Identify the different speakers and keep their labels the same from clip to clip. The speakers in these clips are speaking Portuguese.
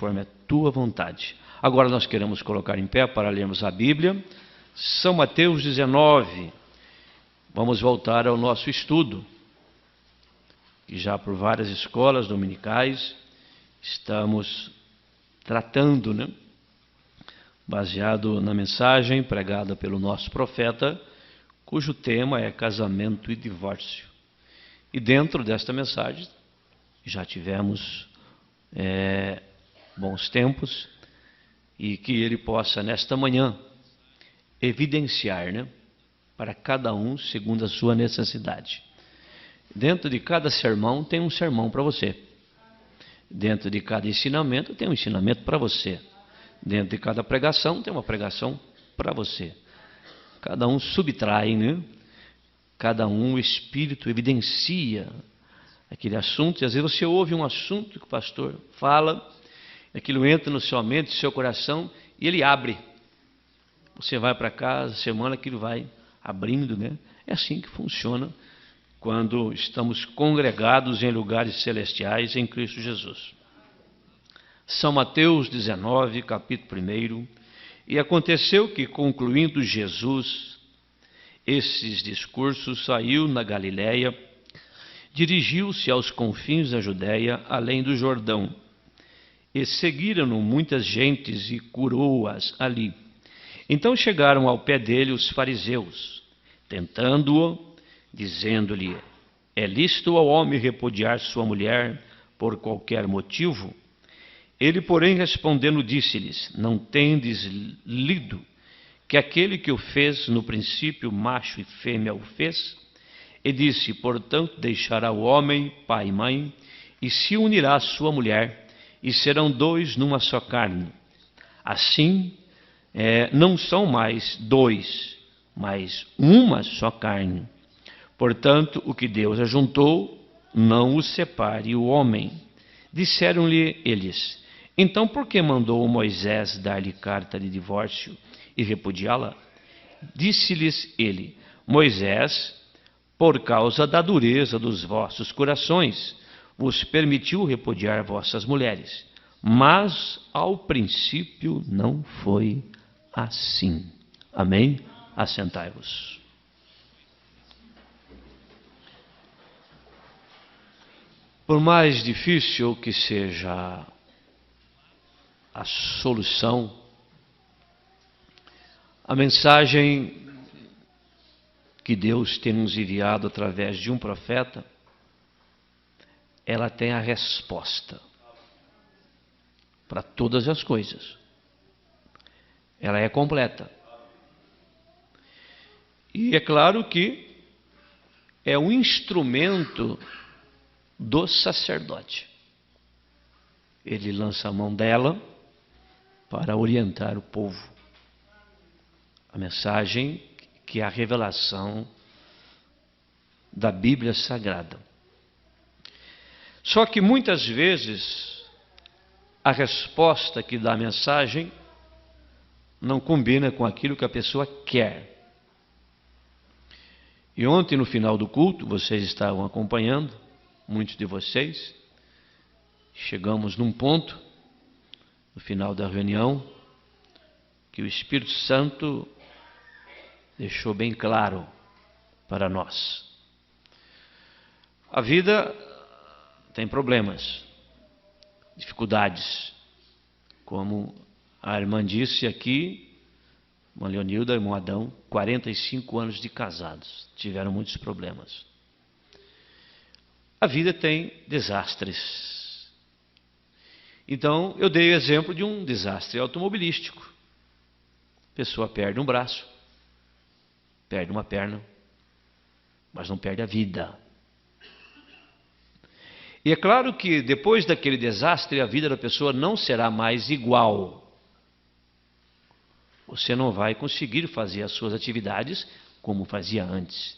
Speaker 1: conforme a tua vontade. Agora nós queremos colocar em pé para lermos a Bíblia, São Mateus 19. Vamos voltar ao nosso estudo, que já por várias escolas dominicais estamos tratando, né? Baseado na mensagem pregada pelo nosso profeta, cujo tema é casamento e divórcio. E dentro desta mensagem já tivemos bons tempos, e que ele possa nesta manhã evidenciar, né, para cada um segundo a sua necessidade. Dentro de cada sermão tem um sermão para você. Dentro de cada ensinamento tem um ensinamento para você. Dentro de cada pregação tem uma pregação para você. Cada um subtrai, né? Cada um, o Espírito evidencia aquele assunto. E às vezes você ouve um assunto que o pastor fala, aquilo entra no sua mente, no seu coração, e ele abre. Você vai para casa, semana aquilo vai abrindo, né? É assim que funciona quando estamos congregados em lugares celestiais em Cristo Jesus. São Mateus 19, capítulo 1. E aconteceu que, concluindo Jesus esses discursos, saiu na Galiléia, dirigiu-se aos confins da Judéia, além do Jordão. E seguiram-no muitas gentes e curou-as ali. Então chegaram ao pé dele os fariseus, tentando-o, dizendo-lhe: é lícito ao homem repudiar sua mulher por qualquer motivo? Ele, porém, respondendo, disse-lhes: não tendes lido que aquele que o fez no princípio, macho e fêmea o fez? E disse: portanto, deixará o homem pai e mãe, e se unirá à sua mulher, e serão dois numa só carne. Assim, não são mais dois, mas uma só carne. Portanto, o que Deus ajuntou, não o separe o homem. Disseram-lhe eles: então por que mandou Moisés dar-lhe carta de divórcio e repudiá-la? Disse-lhes ele: Moisés, por causa da dureza dos vossos corações, vos permitiu repudiar vossas mulheres, mas ao princípio não foi assim. Amém? Assentai-vos. Por mais difícil que seja a solução, a mensagem que Deus tem nos enviado através de um profeta, ela tem a resposta para todas as coisas. Ela é completa. E é claro que é um instrumento do sacerdote. Ele lança a mão dela para orientar o povo. A mensagem que é a revelação da Bíblia Sagrada. Só que muitas vezes a resposta que dá a mensagem não combina com aquilo que a pessoa quer. E ontem, no final do culto, vocês estavam acompanhando, muitos de vocês, chegamos num ponto, no final da reunião, que o Espírito Santo deixou bem claro para nós. A vida tem problemas, dificuldades, como a irmã disse aqui, irmã Leonilda, irmão Adão, 45 anos de casados, tiveram muitos problemas. A vida tem desastres. Então, eu dei o exemplo de um desastre automobilístico. A pessoa perde um braço, perde uma perna, mas não perde a vida. E é claro que depois daquele desastre, a vida da pessoa não será mais igual. Você não vai conseguir fazer as suas atividades como fazia antes.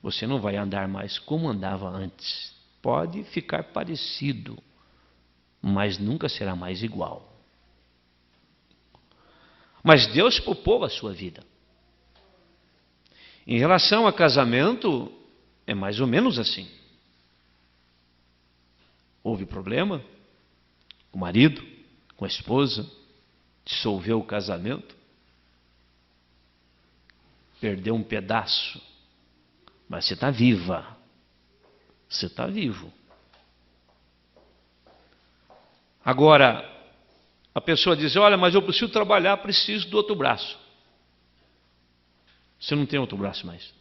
Speaker 1: Você não vai andar mais como andava antes. Pode ficar parecido, mas nunca será mais igual. Mas Deus poupou a sua vida. Em relação a casamento, é mais ou menos assim. Houve problema, o marido com a esposa, dissolveu o casamento, perdeu um pedaço, mas você está viva, você está vivo. Agora, a pessoa diz, olha, mas eu preciso trabalhar, preciso do outro braço. Você não tem outro braço mais.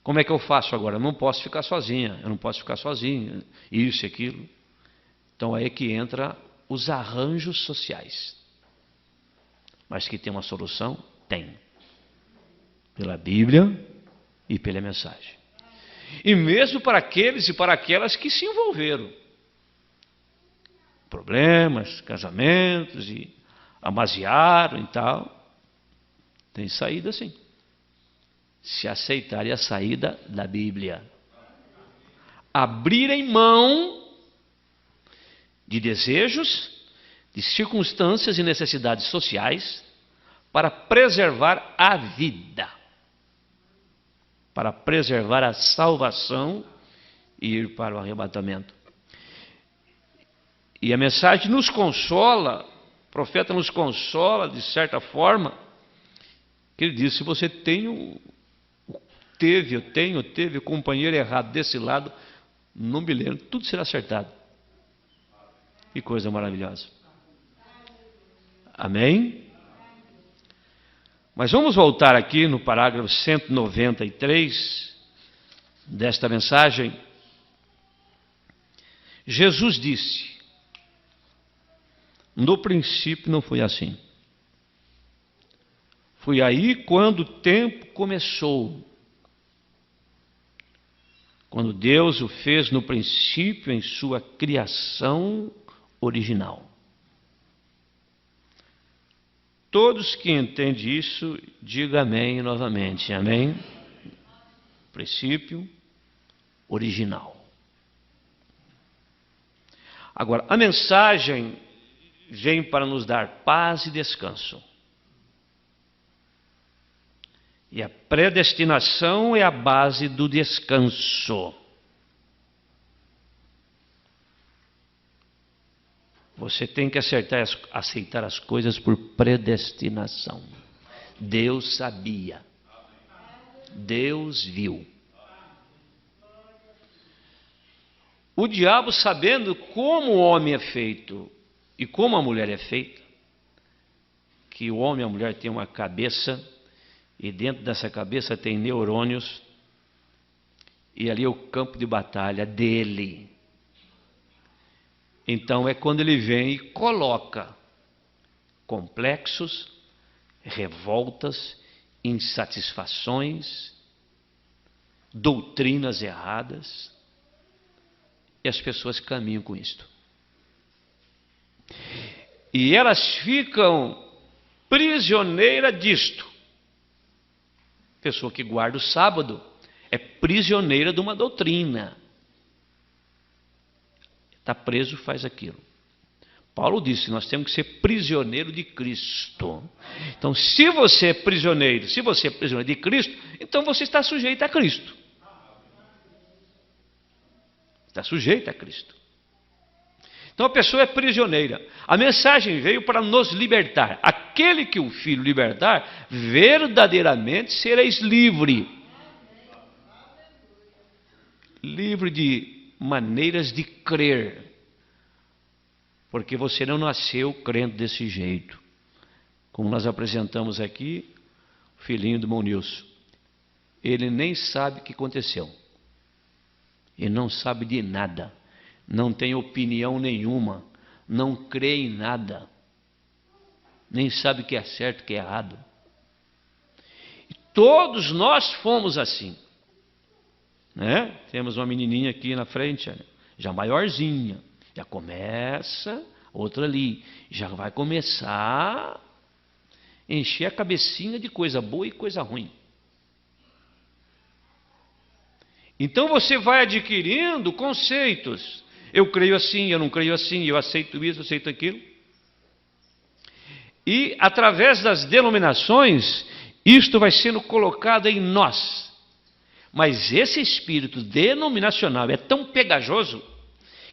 Speaker 1: Como é que eu faço agora? Eu não posso ficar sozinha, eu não posso ficar sozinho, isso e aquilo. Então aí é que entra os arranjos sociais. Mas que tem uma solução? Tem. Pela Bíblia e pela mensagem. E mesmo para aqueles e para aquelas que se envolveram. Problemas, casamentos e amaziaram e tal. Tem saída sim. Se aceitarem a saída da Bíblia. Abrirem mão de desejos, de circunstâncias e necessidades sociais para preservar a vida, para preservar a salvação e ir para o arrebatamento. E a mensagem nos consola, o profeta nos consola de certa forma, que ele diz, se você teve o companheiro errado desse lado, não me lembro, tudo será acertado. Que coisa maravilhosa. Amém? Mas vamos voltar aqui no parágrafo 193 desta mensagem. Jesus disse, no princípio não foi assim. Foi aí quando o tempo começou. Quando Deus o fez no princípio em sua criação original. Todos que entendem isso, diga amém novamente. Amém? Princípio original. Agora, a mensagem vem para nos dar paz e descanso. E a predestinação é a base do descanso. Você tem que aceitar as coisas por predestinação. Deus sabia. Deus viu. O diabo, sabendo como o homem é feito e como a mulher é feita, que o homem e a mulher têm uma cabeça, e dentro dessa cabeça tem neurônios, e ali é o campo de batalha dele. Então é quando ele vem e coloca complexos, revoltas, insatisfações, doutrinas erradas, e as pessoas caminham com isto. E elas ficam prisioneiras disto. Pessoa que guarda o sábado é prisioneira de uma doutrina. Está preso, faz aquilo. Paulo disse, nós temos que ser prisioneiro de Cristo. Então, se você é prisioneiro de Cristo, então você está sujeito a Cristo. Está sujeito a Cristo. Então a pessoa é prisioneira. A mensagem veio para nos libertar. Aquele que o Filho libertar, verdadeiramente sereis livre. Livre de maneiras de crer. Porque você não nasceu crendo desse jeito. Como nós apresentamos aqui, o filhinho do irmão Nilson. Ele nem sabe o que aconteceu. Ele não sabe de nada. Não tem opinião nenhuma. Não crê em nada. Nem sabe o que é certo e o que é errado. E todos nós fomos assim. Né? Temos uma menininha aqui na frente, já maiorzinha. Já começa, outra ali. Já vai começar a encher a cabecinha de coisa boa e coisa ruim. Então você vai adquirindo conceitos. Eu creio assim, eu não creio assim, eu aceito isso, eu aceito aquilo. E através das denominações, isto vai sendo colocado em nós. Mas esse espírito denominacional é tão pegajoso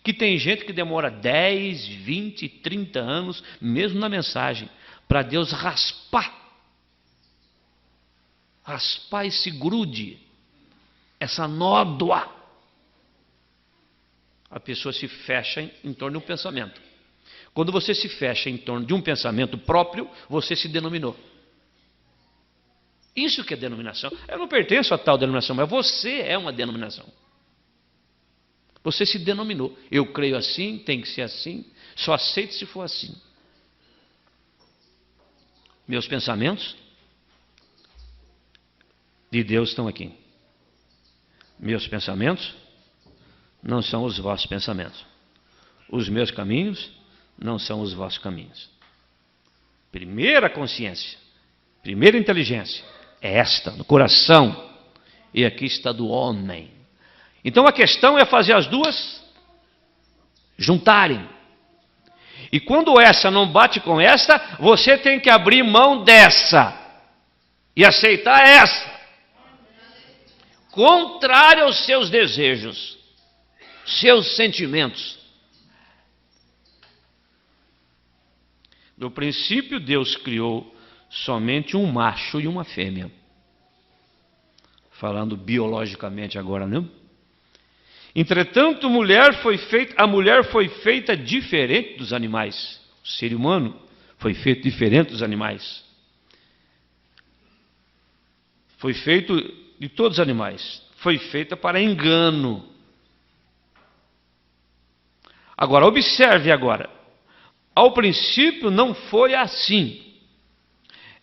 Speaker 1: que tem gente que demora 10, 20, 30 anos, mesmo na mensagem, para Deus raspar esse grude, essa nódoa. A pessoa se fecha em torno de um pensamento. Quando você se fecha em torno de um pensamento próprio, você se denominou. Isso que é denominação. Eu não pertenço a tal denominação, mas você é uma denominação. Você se denominou. Eu creio assim, tem que ser assim, só aceito se for assim. Meus pensamentos de Deus estão aqui. Meus pensamentos não são os vossos pensamentos. Os meus caminhos não são os vossos caminhos. Primeira consciência, primeira inteligência é esta, no coração. E aqui está do homem. Então a questão é fazer as duas juntarem. E quando essa não bate com essa, você tem que abrir mão dessa e aceitar essa. Contrário aos seus desejos, seus sentimentos. No princípio, Deus criou somente um macho e uma fêmea. Falando biologicamente agora, não? Entretanto, a mulher foi feita diferente dos animais. O ser humano foi feito diferente dos animais. Foi feito de todos os animais. Foi feita para engano. Agora, observe agora. Ao princípio não foi assim.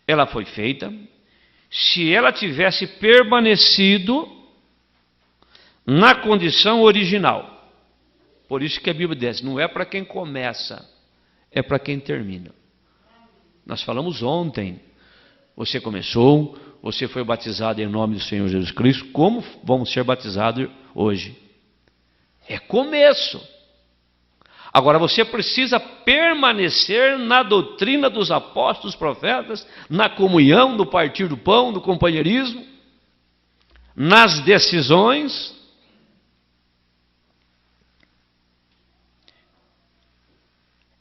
Speaker 1: Ela foi feita, se ela tivesse permanecido na condição original. Por isso que a Bíblia diz, não é para quem começa, é para quem termina. Nós falamos ontem, você começou, você foi batizado em nome do Senhor Jesus Cristo, como vamos ser batizados hoje? É começo. Agora você precisa permanecer na doutrina dos apóstolos, profetas, na comunhão, no partir do pão, no companheirismo, nas decisões.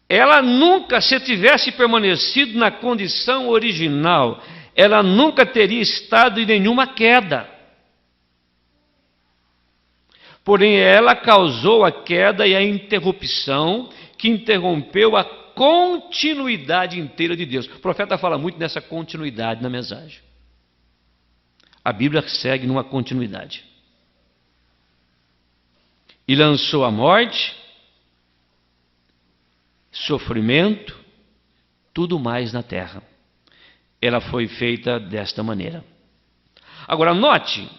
Speaker 1: Ela nunca, se tivesse permanecido na condição original, ela nunca teria estado em nenhuma queda. Porém, ela causou a queda e a interrupção que interrompeu a continuidade inteira de Deus. O profeta fala muito nessa continuidade na mensagem. A Bíblia segue numa continuidade. E lançou a morte, sofrimento, tudo mais na terra. Ela foi feita desta maneira. Agora, note,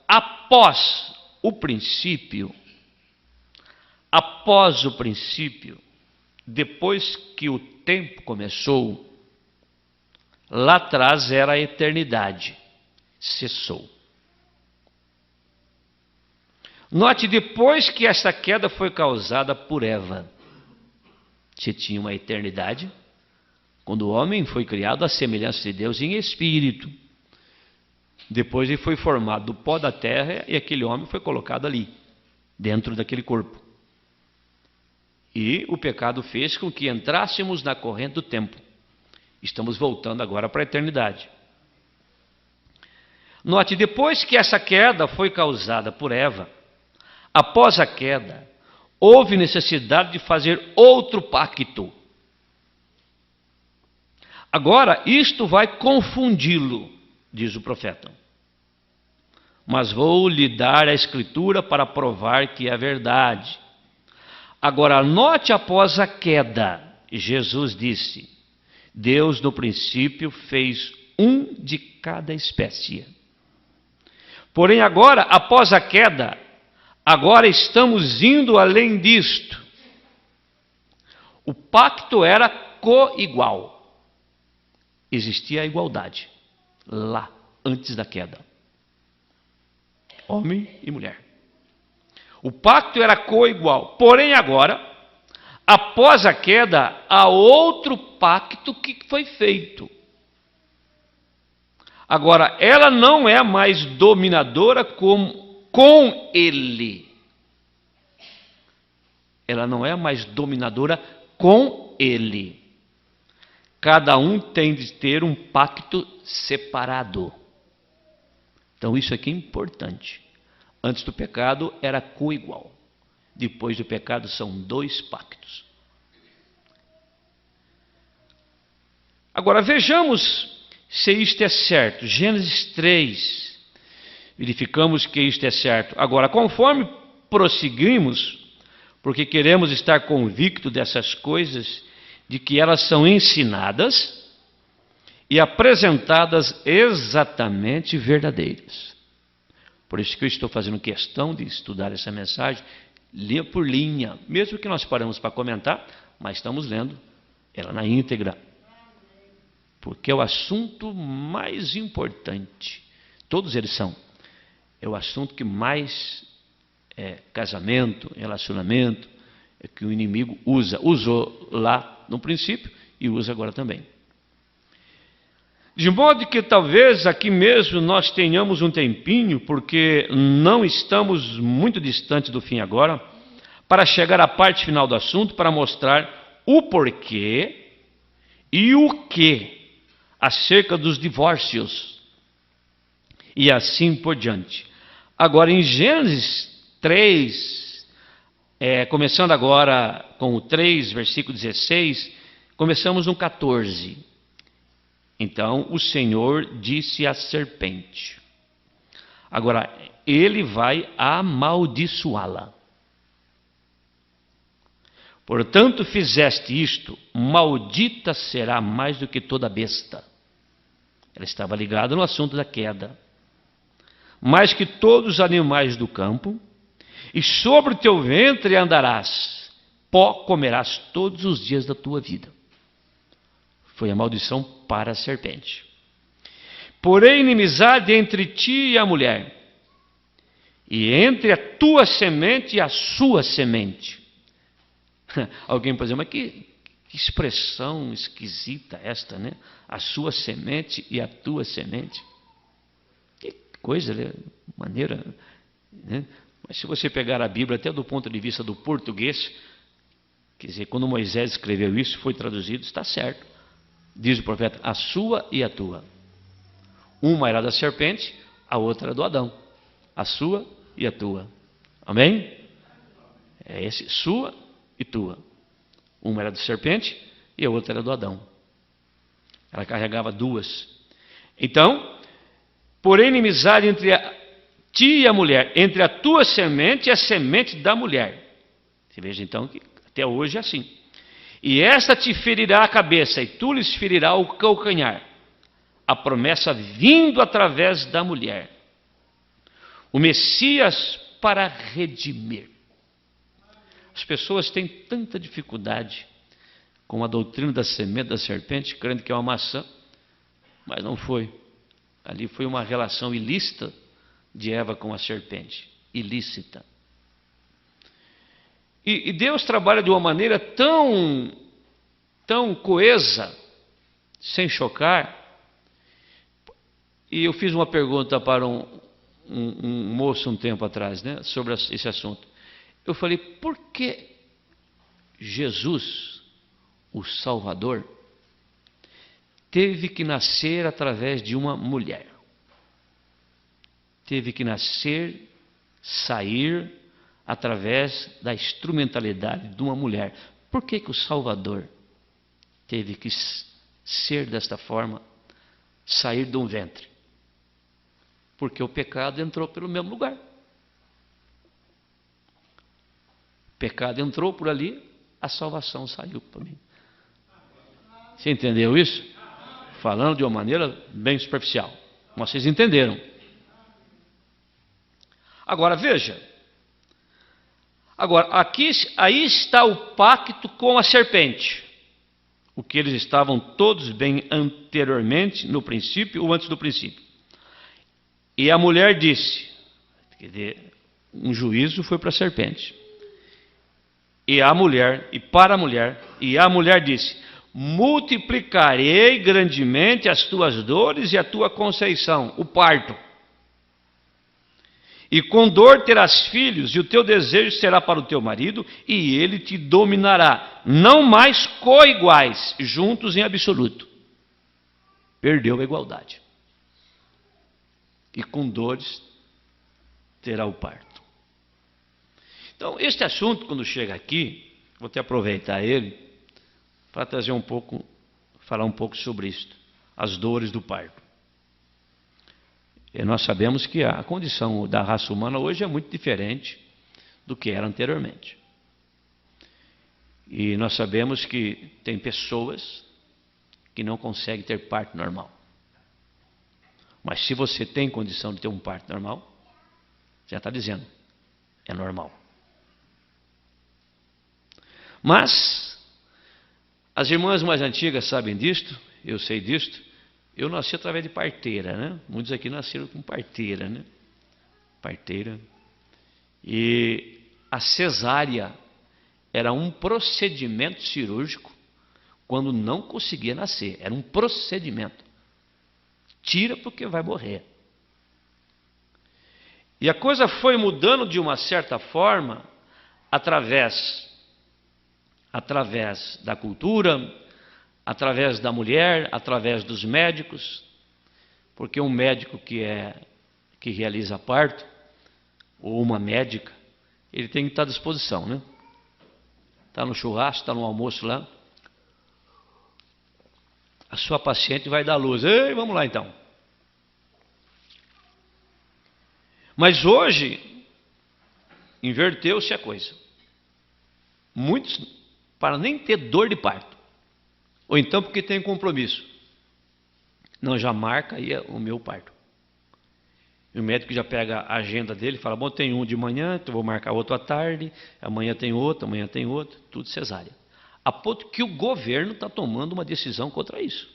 Speaker 1: após o princípio, depois que o tempo começou, lá atrás era a eternidade, cessou. Note, depois que essa queda foi causada por Eva, você tinha uma eternidade, quando o homem foi criado à semelhança de Deus em espírito. Depois ele foi formado do pó da terra e aquele homem foi colocado ali, dentro daquele corpo. E o pecado fez com que entrássemos na corrente do tempo. Estamos voltando agora para a eternidade. Note, depois que essa queda foi causada por Eva, após a queda, houve necessidade de fazer outro pacto. Agora, isto vai confundi-lo, diz o profeta. Mas vou lhe dar a Escritura para provar que é verdade. Agora, note após a queda, Jesus disse, Deus no princípio fez um de cada espécie. Porém agora, após a queda, agora estamos indo além disto. O pacto era coigual. Existia a igualdade lá, antes da queda. Homem e mulher. O pacto era coigual. Porém agora, após a queda, há outro pacto que foi feito. Agora, ela não é mais dominadora com ele. ela não é mais dominadora com ele. Cada um tem de ter um pacto separado. Então isso aqui é importante. Antes do pecado era coigual. Depois do pecado são 2 pactos. Agora vejamos se isto é certo. Gênesis 3. Verificamos que isto é certo. Agora, conforme prosseguimos, porque queremos estar convictos dessas coisas, de que elas são ensinadas e apresentadas exatamente verdadeiras. Por isso que eu estou fazendo questão de estudar essa mensagem, linha por linha, mesmo que nós paramos para comentar, mas estamos lendo ela na íntegra. Porque é o assunto mais importante. Todos eles são. É o assunto que mais casamento, relacionamento, é que o inimigo usa. Usou lá no princípio e usa agora também. De modo que talvez aqui mesmo nós tenhamos um tempinho, porque não estamos muito distantes do fim agora, para chegar à parte final do assunto, para mostrar o porquê e o que acerca dos divórcios e assim por diante. Agora, em Gênesis 3, começando agora com o 3, versículo 16, começamos no 14. Então, o Senhor disse à serpente. Agora, ele vai amaldiçoá-la. Portanto, fizeste isto, maldita será mais do que toda besta. Ela estava ligada no assunto da queda. Mais que todos os animais do campo, e sobre o teu ventre andarás, pó comerás todos os dias da tua vida. Foi a maldição para a serpente. Porém, inimizade entre ti e a mulher, e entre a tua semente e a sua semente. Alguém pode dizer, mas que expressão esquisita esta, né? A sua semente e a tua semente. Que coisa, né? Maneira, né? Mas se você pegar a Bíblia até do ponto de vista do português, quer dizer, quando Moisés escreveu isso, foi traduzido, está certo. Diz o profeta, a sua e a tua. Uma era da serpente, a outra era do Adão. A sua e a tua. Amém? É esse, sua e tua. Uma era da serpente e a outra era do Adão. Ela carregava 2. Então, porém, inimizade entre ti e a mulher, entre a tua semente e a semente da mulher. Você veja então que até hoje é assim. E esta te ferirá a cabeça, e tu lhes ferirá o calcanhar. A promessa vindo através da mulher. O Messias para redimir. As pessoas têm tanta dificuldade com a doutrina da semente da serpente, crendo que é uma maçã, mas não foi. Ali foi uma relação ilícita de Eva com a serpente. Ilícita. E Deus trabalha de uma maneira tão coesa, sem chocar. E eu fiz uma pergunta para um moço um tempo atrás, né, sobre esse assunto. Eu falei, por que Jesus, o Salvador, teve que nascer através de uma mulher? Teve que nascer, sair através da instrumentalidade de uma mulher. Por que o Salvador teve que ser desta forma, sair de um ventre? Porque o pecado entrou pelo mesmo lugar. O pecado entrou por ali, a salvação saiu para mim. Você entendeu isso? Falando de uma maneira bem superficial. Mas vocês entenderam. Agora veja. Agora, aí está o pacto com a serpente. O que eles estavam todos bem anteriormente, no princípio ou antes do princípio. E a mulher disse, quer dizer, um juízo foi para a serpente. E a mulher disse, multiplicarei grandemente as tuas dores e a tua conceição, o parto. E com dor terás filhos, e o teu desejo será para o teu marido, e ele te dominará. Não mais coiguais, juntos em absoluto. Perdeu a igualdade. E com dores terá o parto. Então, este assunto, quando chega aqui, vou até aproveitar ele para trazer falar um pouco sobre isto, as dores do parto. E nós sabemos que a condição da raça humana hoje é muito diferente do que era anteriormente. E nós sabemos que tem pessoas que não conseguem ter parto normal. Mas se você tem condição de ter um parto normal, já está dizendo, é normal. Mas as irmãs mais antigas sabem disto, eu sei disto. Eu nasci através de parteira, né? Muitos aqui nasceram com parteira, né? Parteira. E a cesárea era um procedimento cirúrgico quando não conseguia nascer. Era um procedimento. Tira porque vai morrer. E a coisa foi mudando de uma certa forma através da cultura, através da mulher, através dos médicos, porque um médico que realiza parto, ou uma médica, ele tem que estar à disposição, né? Está no churrasco, está no almoço lá, a sua paciente vai dar luz. Ei, vamos lá então. Mas hoje, inverteu-se a coisa. Muitos, para nem ter dor de parto, ou então porque tem compromisso, não, já marca aí o meu parto. E o médico já pega a agenda dele e fala, bom, tem um de manhã, então vou marcar outro à tarde, amanhã tem outro, tudo cesárea. A ponto que o governo está tomando uma decisão contra isso.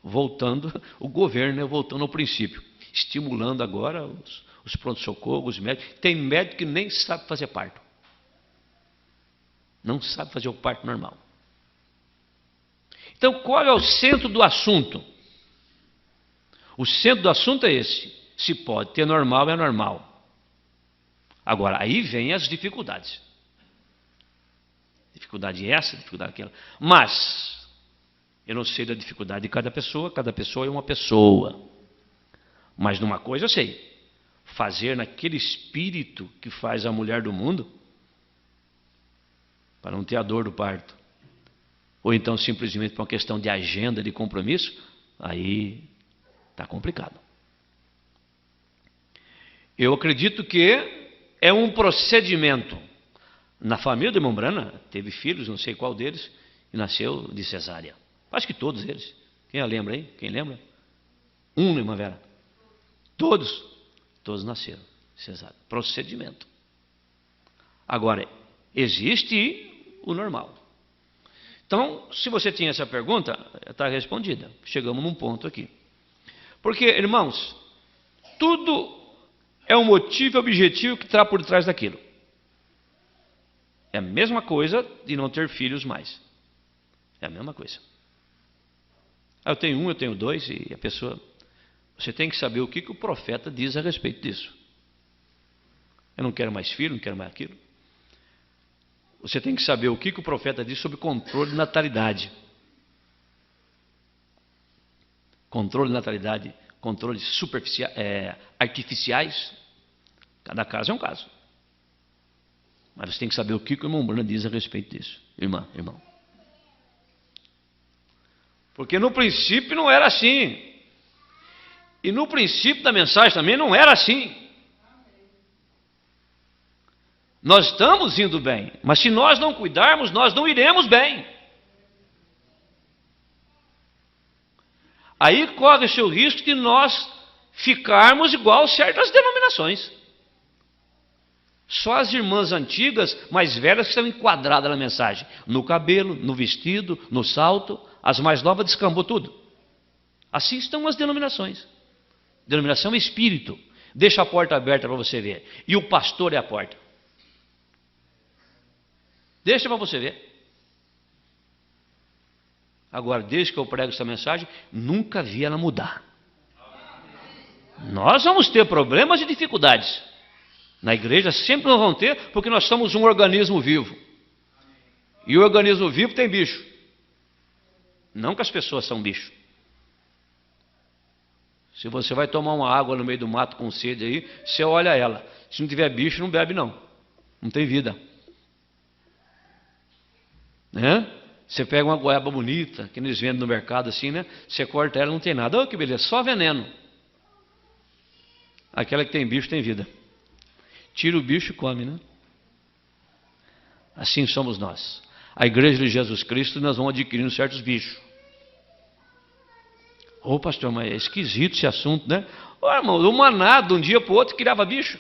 Speaker 1: O governo voltando ao princípio, estimulando agora os pronto-socorros, os médicos. Tem médico que nem sabe fazer parto. Não sabe fazer o parto normal. Então, qual é o centro do assunto? O centro do assunto é esse. Se pode ter normal, é normal. Agora, aí vem as dificuldades. Dificuldade essa, dificuldade aquela. Mas, eu não sei da dificuldade de cada pessoa é uma pessoa. Mas numa coisa eu sei. Fazer naquele espírito que faz a mulher do mundo, para não ter a dor do parto, ou então simplesmente por uma questão de agenda, de compromisso, aí está complicado. Eu acredito que é um procedimento. Na família do irmão Brana, teve filhos, não sei qual deles, e nasceu de cesárea. Acho que todos eles. Quem lembra aí? Quem lembra? Irmã Vera. Todos nasceram de cesárea. Procedimento. Agora, existe o normal. Então, se você tinha essa pergunta, está respondida. Chegamos num ponto aqui. Porque, irmãos, tudo é um motivo e objetivo que está por trás daquilo. É a mesma coisa de não ter filhos mais. É a mesma coisa. Eu tenho um, eu tenho dois, e a pessoa... Você tem que saber o que o profeta diz a respeito disso. Eu não quero mais filho, não quero mais aquilo. Você tem que saber o que o profeta diz sobre controle de natalidade. Controle de natalidade, controles artificiais. Cada caso é um caso. Mas você tem que saber o que o irmão Brana diz a respeito disso. Irmão. Porque no princípio não era assim. E no princípio da mensagem também não era assim. Nós estamos indo bem, mas se nós não cuidarmos, nós não iremos bem. Aí corre-se o risco de nós ficarmos igual certas denominações. Só as irmãs antigas, mais velhas, que estão enquadradas na mensagem. No cabelo, no vestido, no salto. As mais novas descambou tudo. Assim estão as denominações. Denominação é espírito. Deixa a porta aberta para você ver. E o pastor é a porta. Deixa para você ver. Agora, desde que eu prego essa mensagem, nunca vi ela mudar. Nós vamos ter problemas e dificuldades. Na igreja sempre nós vamos ter, porque nós somos um organismo vivo. E o organismo vivo tem bicho. Não que as pessoas são bicho. Se você vai tomar uma água no meio do mato com sede aí, você olha ela. Se não tiver bicho, não bebe não. Não tem vida. Né? Você pega uma goiaba bonita, que eles vendem no mercado assim, né? Você corta ela, não tem nada. Oh, que beleza, só veneno. Aquela que tem bicho tem vida. Tira o bicho e come, né? Assim somos nós. A igreja de Jesus Cristo, nós vamos adquirindo certos bichos. Ô pastor, mas é esquisito esse assunto, né? Ô irmão, o maná de um dia para o outro criava bicho.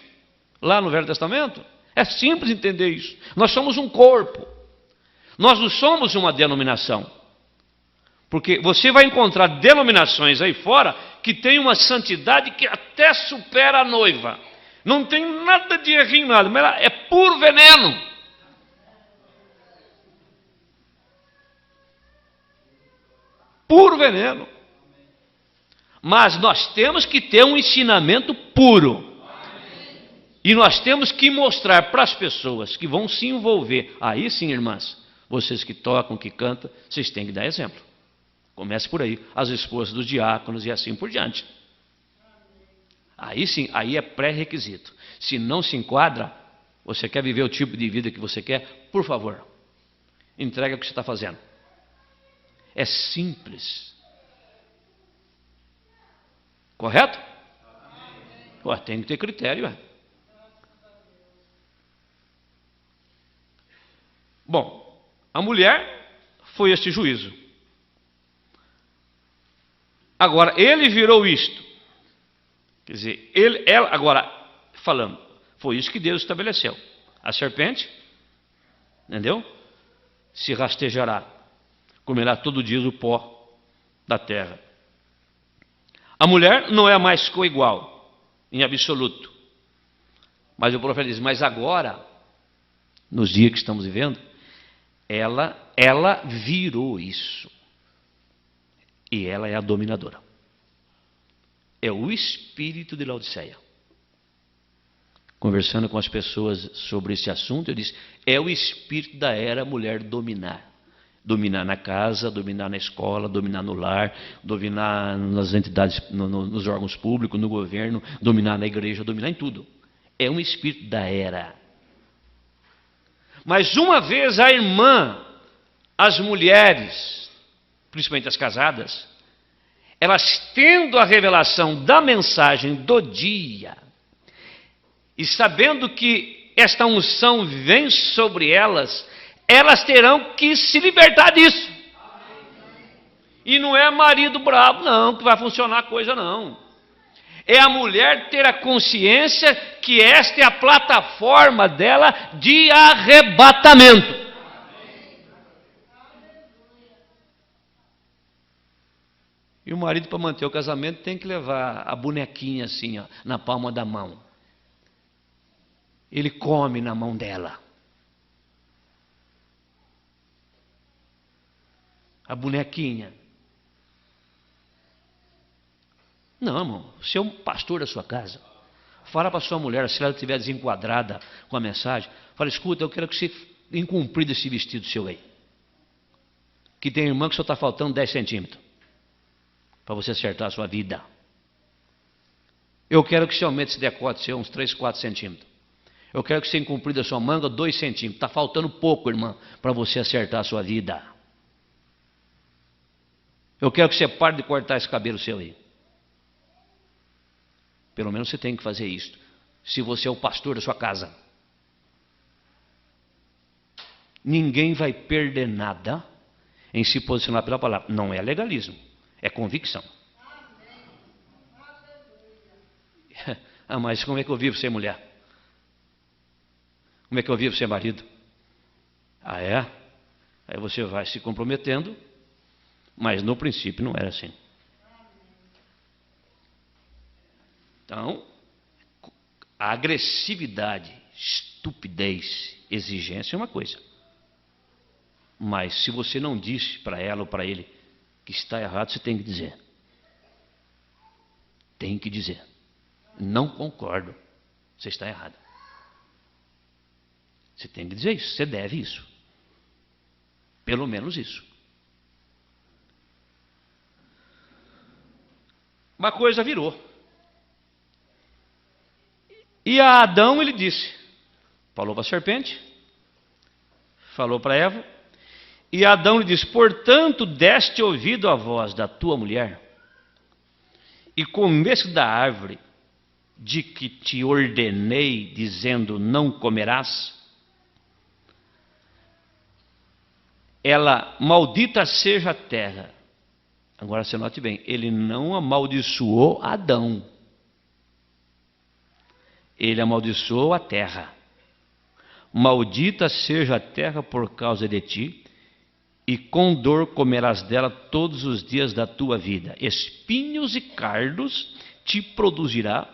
Speaker 1: Lá no Velho Testamento. É simples entender isso. Nós somos um corpo. Nós não somos uma denominação. Porque você vai encontrar denominações aí fora que tem uma santidade que até supera a noiva. Não tem nada de errinho, nada, mas é puro veneno. Puro veneno. Mas nós temos que ter um ensinamento puro. E nós temos que mostrar para as pessoas que vão se envolver. Aí sim, irmãs, vocês que tocam, que cantam, vocês têm que dar exemplo. Comece por aí, as esposas dos diáconos e assim por diante. Aí sim, aí é pré-requisito. Se não se enquadra, você quer viver o tipo de vida que você quer, por favor, entrega o que você está fazendo. É simples. Correto? Ué, tem que ter critério. Ué. Bom, a mulher foi este juízo. Agora, ele virou isto. Quer dizer, ela, agora, falando, foi isso que Deus estabeleceu. A serpente, entendeu? Se rastejará, comerá todo dia o pó da terra. A mulher não é mais coigual, em absoluto. Mas o profeta diz, mas agora, nos dias que estamos vivendo, ela virou isso. E ela é a dominadora. É o espírito de Laodiceia. Conversando com as pessoas sobre esse assunto, eu disse, é o espírito da era mulher dominar. Dominar na casa, dominar na escola, dominar no lar, dominar nas entidades, nos órgãos públicos, no governo, dominar na igreja, dominar em tudo. É um espírito da era. Mas uma vez a irmã, as mulheres, principalmente as casadas, elas tendo a revelação da mensagem do dia, e sabendo que esta unção vem sobre elas, elas terão que se libertar disso. E não é marido bravo, não, que vai funcionar a coisa, não. É a mulher ter a consciência que esta é a plataforma dela de arrebatamento. E o marido, para manter o casamento, tem que levar a bonequinha assim, ó, na palma da mão. Ele come na mão dela. A bonequinha. Não, irmão, você é um pastor da sua casa. Fala para sua mulher, se ela estiver desenquadrada com a mensagem, fala, escuta, eu quero que você encomprida esse vestido seu aí. Que tem irmã que só está faltando 10 centímetros. Para você acertar a sua vida. Eu quero que você aumente esse decote seu uns 3, 4 centímetros. Eu quero que você encomprida a sua manga 2 centímetros. Está faltando pouco, irmã, para você acertar a sua vida. Eu quero que você pare de cortar esse cabelo seu aí. Pelo menos você tem que fazer isso. Se você é o pastor da sua casa. Ninguém vai perder nada em se posicionar pela palavra. Não é legalismo, é convicção. Ah, mas como é que eu vivo sem mulher? Como é que eu vivo sem marido? Ah, é? Aí você vai se comprometendo, mas no princípio não era assim. Então, a agressividade, estupidez, exigência é uma coisa. Mas se você não disse para ela ou para ele que está errado, você tem que dizer. Tem que dizer. Não concordo. Você está errado. Você tem que dizer isso, você deve isso. Pelo menos isso. Uma coisa virou. E a Adão ele disse, falou para a serpente, falou para Eva, e Adão lhe disse, portanto deste ouvido à voz da tua mulher, e comeste da árvore de que te ordenei, dizendo, não comerás. Ela, maldita seja a terra. Agora você note bem, ele não amaldiçoou Adão. Ele amaldiçoou a terra. Maldita seja a terra por causa de ti, e com dor comerás dela todos os dias da tua vida. Espinhos e cardos te produzirá,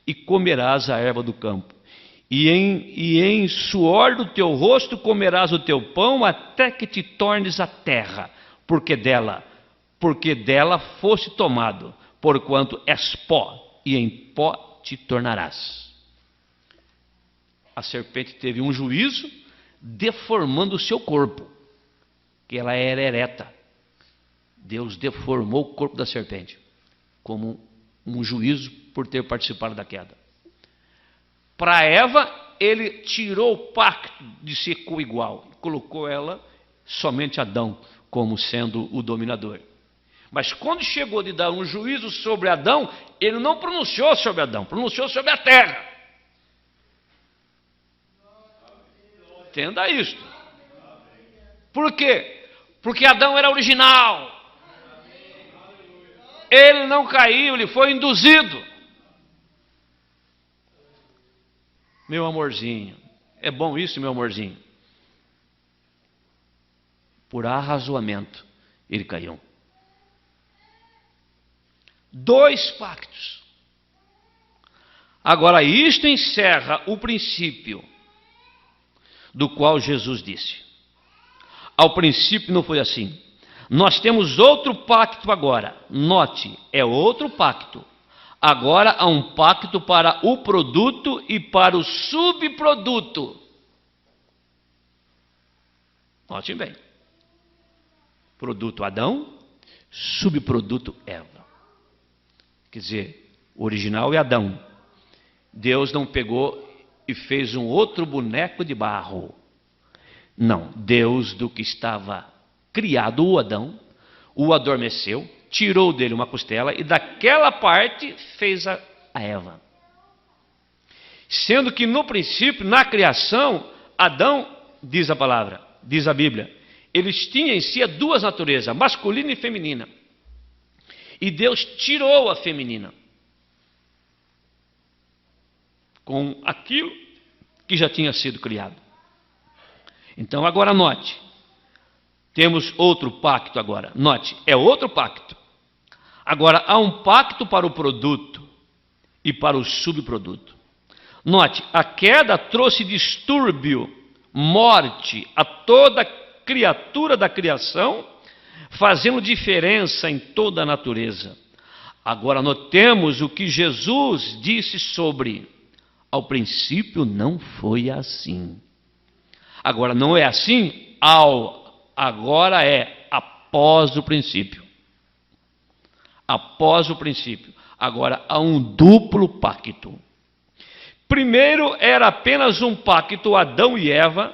Speaker 1: e comerás a erva do campo. E em suor do teu rosto comerás o teu pão, até que te tornes a terra, porque dela foste tomado, porquanto és pó, e em pó te tornarás. A serpente teve um juízo, deformando o seu corpo, que ela era ereta. Deus deformou o corpo da serpente, como um juízo por ter participado da queda. Para Eva, ele tirou o pacto de ser coigual, colocou ela, somente Adão, como sendo o dominador. Mas quando chegou de dar um juízo sobre Adão, ele não pronunciou sobre Adão, pronunciou sobre a terra. Entenda isto. Por quê? Porque Adão era original. Ele não caiu, ele foi induzido. Meu amorzinho, é bom isso, meu amorzinho? Por arrazoamento, ele caiu. 2 pactos. Agora, isto encerra o princípio do qual Jesus disse. Ao princípio não foi assim. Nós temos outro pacto agora. Note, é outro pacto. Agora há um pacto para o produto e para o subproduto. Note bem. Produto Adão, subproduto Eva. Quer dizer, o original é Adão. Deus não pegou e fez um outro boneco de barro. Não, Deus do que estava criado, o Adão, o adormeceu, tirou dele uma costela e daquela parte fez a Eva. Sendo que no princípio, na criação, Adão, diz a palavra, diz a Bíblia, eles tinham em si 2 naturezas, masculina e feminina. E Deus tirou a feminina com aquilo que já tinha sido criado. Então agora note, temos outro pacto agora, note, é outro pacto. Agora há um pacto para o produto e para o subproduto. Note, a queda trouxe distúrbio, morte a toda criatura da criação, fazendo diferença em toda a natureza. Agora notemos o que Jesus disse sobre: ao princípio não foi assim. Agora não é assim, agora é após o princípio. Após o princípio. Agora há um duplo pacto. Primeiro era apenas um pacto, Adão e Eva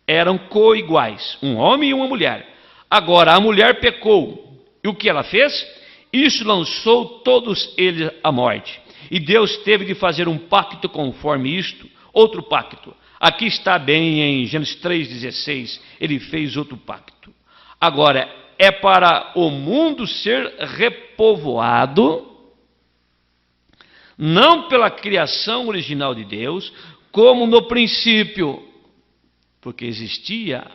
Speaker 1: eram coiguais, um homem e uma mulher. Agora a mulher pecou, e o que ela fez? Isso lançou todos eles à morte. E Deus teve de fazer um pacto conforme isto, outro pacto. Aqui está bem em Gênesis 3,16, ele fez outro pacto. Agora, é para o mundo ser repovoado, não pela criação original de Deus, como no princípio, porque existia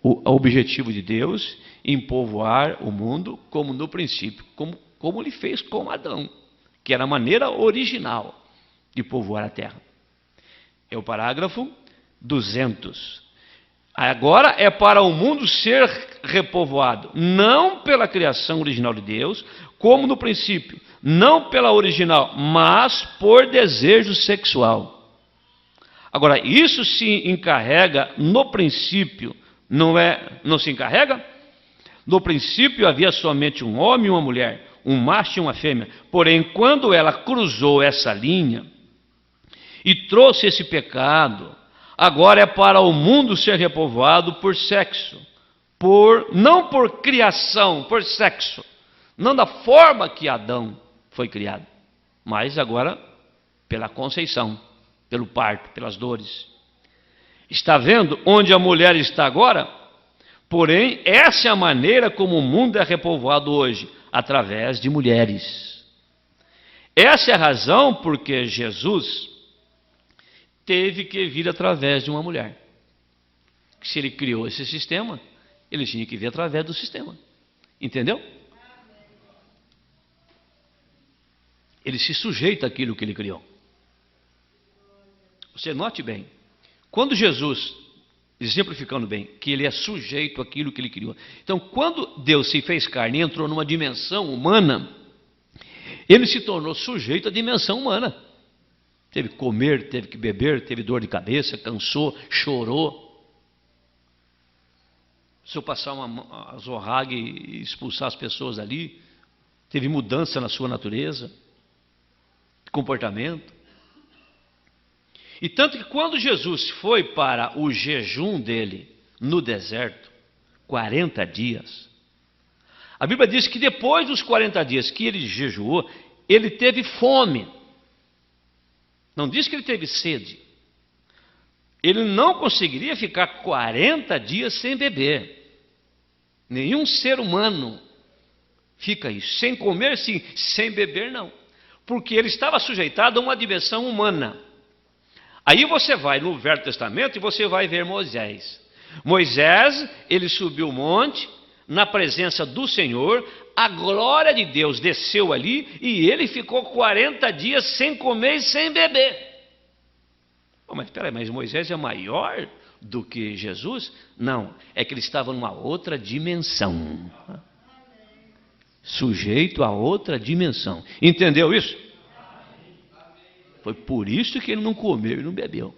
Speaker 1: o objetivo de Deus em povoar o mundo, como no princípio, como ele fez com Adão, que era a maneira original de povoar a terra. É o parágrafo 200. Agora é para o mundo ser repovoado, não pela criação original de Deus, como no princípio, não pela original, mas por desejo sexual. Agora, isso se encarrega no princípio, não se encarrega? No princípio havia somente um homem e uma mulher, um macho e uma fêmea. Porém, quando ela cruzou essa linha e trouxe esse pecado, agora é para o mundo ser repovoado por sexo, não por criação, por sexo, não da forma que Adão foi criado, mas agora pela conceição, pelo parto, pelas dores. Está vendo onde a mulher está agora? Porém, essa é a maneira como o mundo é repovoado hoje, através de mulheres. Essa é a razão porque Jesus teve que vir através de uma mulher. Se ele criou esse sistema, ele tinha que vir através do sistema. Entendeu? Ele se sujeita àquilo que ele criou. Você note bem, quando Jesus, exemplificando bem, que ele é sujeito àquilo que ele criou. Então, quando Deus se fez carne e entrou numa dimensão humana, ele se tornou sujeito à dimensão humana. Teve que comer, teve que beber, teve dor de cabeça, cansou, chorou. Se eu passar uma zorraga e expulsar as pessoas ali, teve mudança na sua natureza, comportamento. E tanto que quando Jesus foi para o jejum dele no deserto, 40 dias, a Bíblia diz que depois dos 40 dias que ele jejuou, ele teve fome. Não diz que ele teve sede. Ele não conseguiria ficar 40 dias sem beber. Nenhum ser humano fica isso. Sem comer, sim, sem beber, não. Porque ele estava sujeitado a uma dimensão humana. Aí você vai no Velho Testamento e você vai ver Moisés. Moisés, ele subiu o monte, na presença do Senhor, a glória de Deus desceu ali e ele ficou 40 dias sem comer e sem beber. Mas espera aí, mas Moisés é maior do que Jesus? Não, é que ele estava numa outra dimensão. Sujeito a outra dimensão. Entendeu isso? Foi por isso que ele não comeu e não bebeu.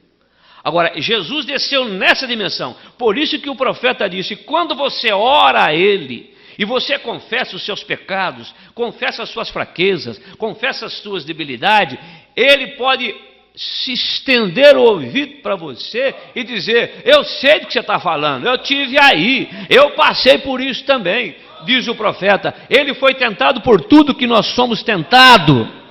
Speaker 1: Agora, Jesus desceu nessa dimensão. Por isso que o profeta disse, quando você ora a Ele, e você confessa os seus pecados, confessa as suas fraquezas, confessa as suas debilidades, Ele pode se estender o ouvido para você e dizer, eu sei do que você está falando, eu tive aí, eu passei por isso também, diz o profeta. Ele foi tentado por tudo que nós somos tentados.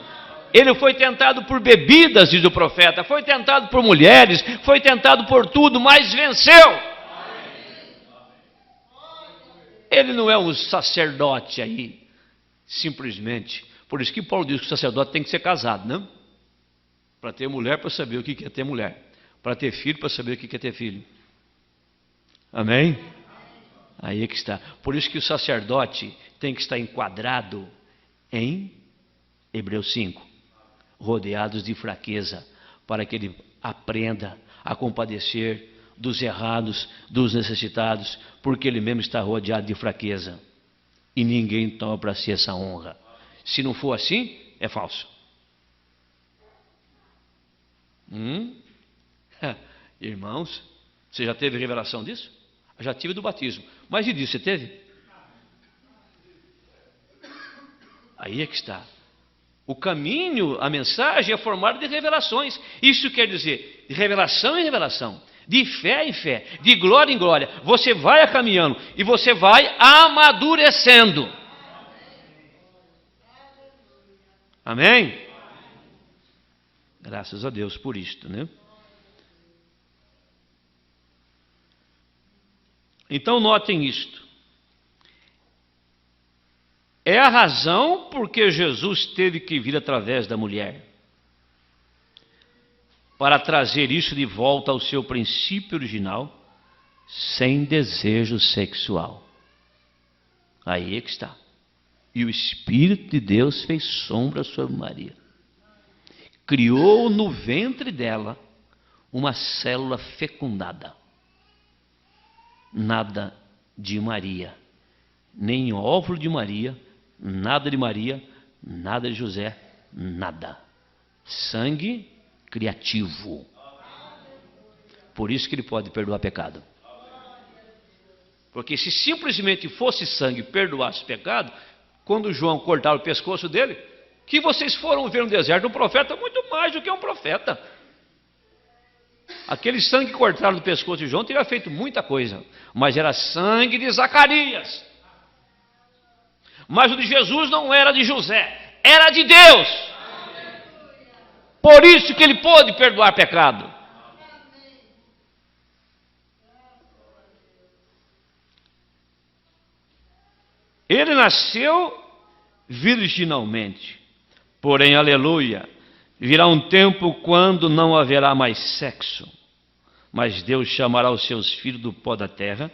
Speaker 1: Ele foi tentado por bebidas, diz o profeta, foi tentado por mulheres, foi tentado por tudo, mas venceu. Ele não é um sacerdote aí, simplesmente. Por isso que Paulo diz que o sacerdote tem que ser casado, não? Para ter mulher, para saber o que é ter mulher. Para ter filho, para saber o que é ter filho. Amém? Aí é que está. Por isso que o sacerdote tem que estar enquadrado em Hebreus 5. Rodeados de fraqueza, para que ele aprenda a compadecer dos errados, dos necessitados, porque ele mesmo está rodeado de fraqueza. E ninguém toma para si essa honra. Se não for assim, é falso. Irmãos, você já teve revelação disso? Eu já tive do batismo. Mas e disso, você teve? Aí é que está. O caminho, a mensagem é formada de revelações. Isso quer dizer, de revelação em revelação, de fé em fé, de glória em glória. Você vai caminhando e você vai amadurecendo. Amém? Graças a Deus por isto, né? Então notem isto. É a razão porque Jesus teve que vir através da mulher, para trazer isso de volta ao seu princípio original, sem desejo sexual. Aí é que está. E o Espírito de Deus fez sombra sobre Maria. Criou no ventre dela uma célula fecundada. Nada de Maria, nem óvulo de Maria, nada de Maria, nada de José, nada. Sangue criativo. Por isso que ele pode perdoar pecado. Porque se simplesmente fosse sangue perdoasse pecado, quando João cortava o pescoço dele, que vocês foram ver no deserto um profeta muito mais do que um profeta. Aquele sangue cortado do pescoço de João teria feito muita coisa, mas era sangue de Zacarias. Mas o de Jesus não era de José, era de Deus. Por isso que ele pôde perdoar pecado. Ele nasceu virginalmente, porém, aleluia, virá um tempo quando não haverá mais sexo, mas Deus chamará os seus filhos do pó da terra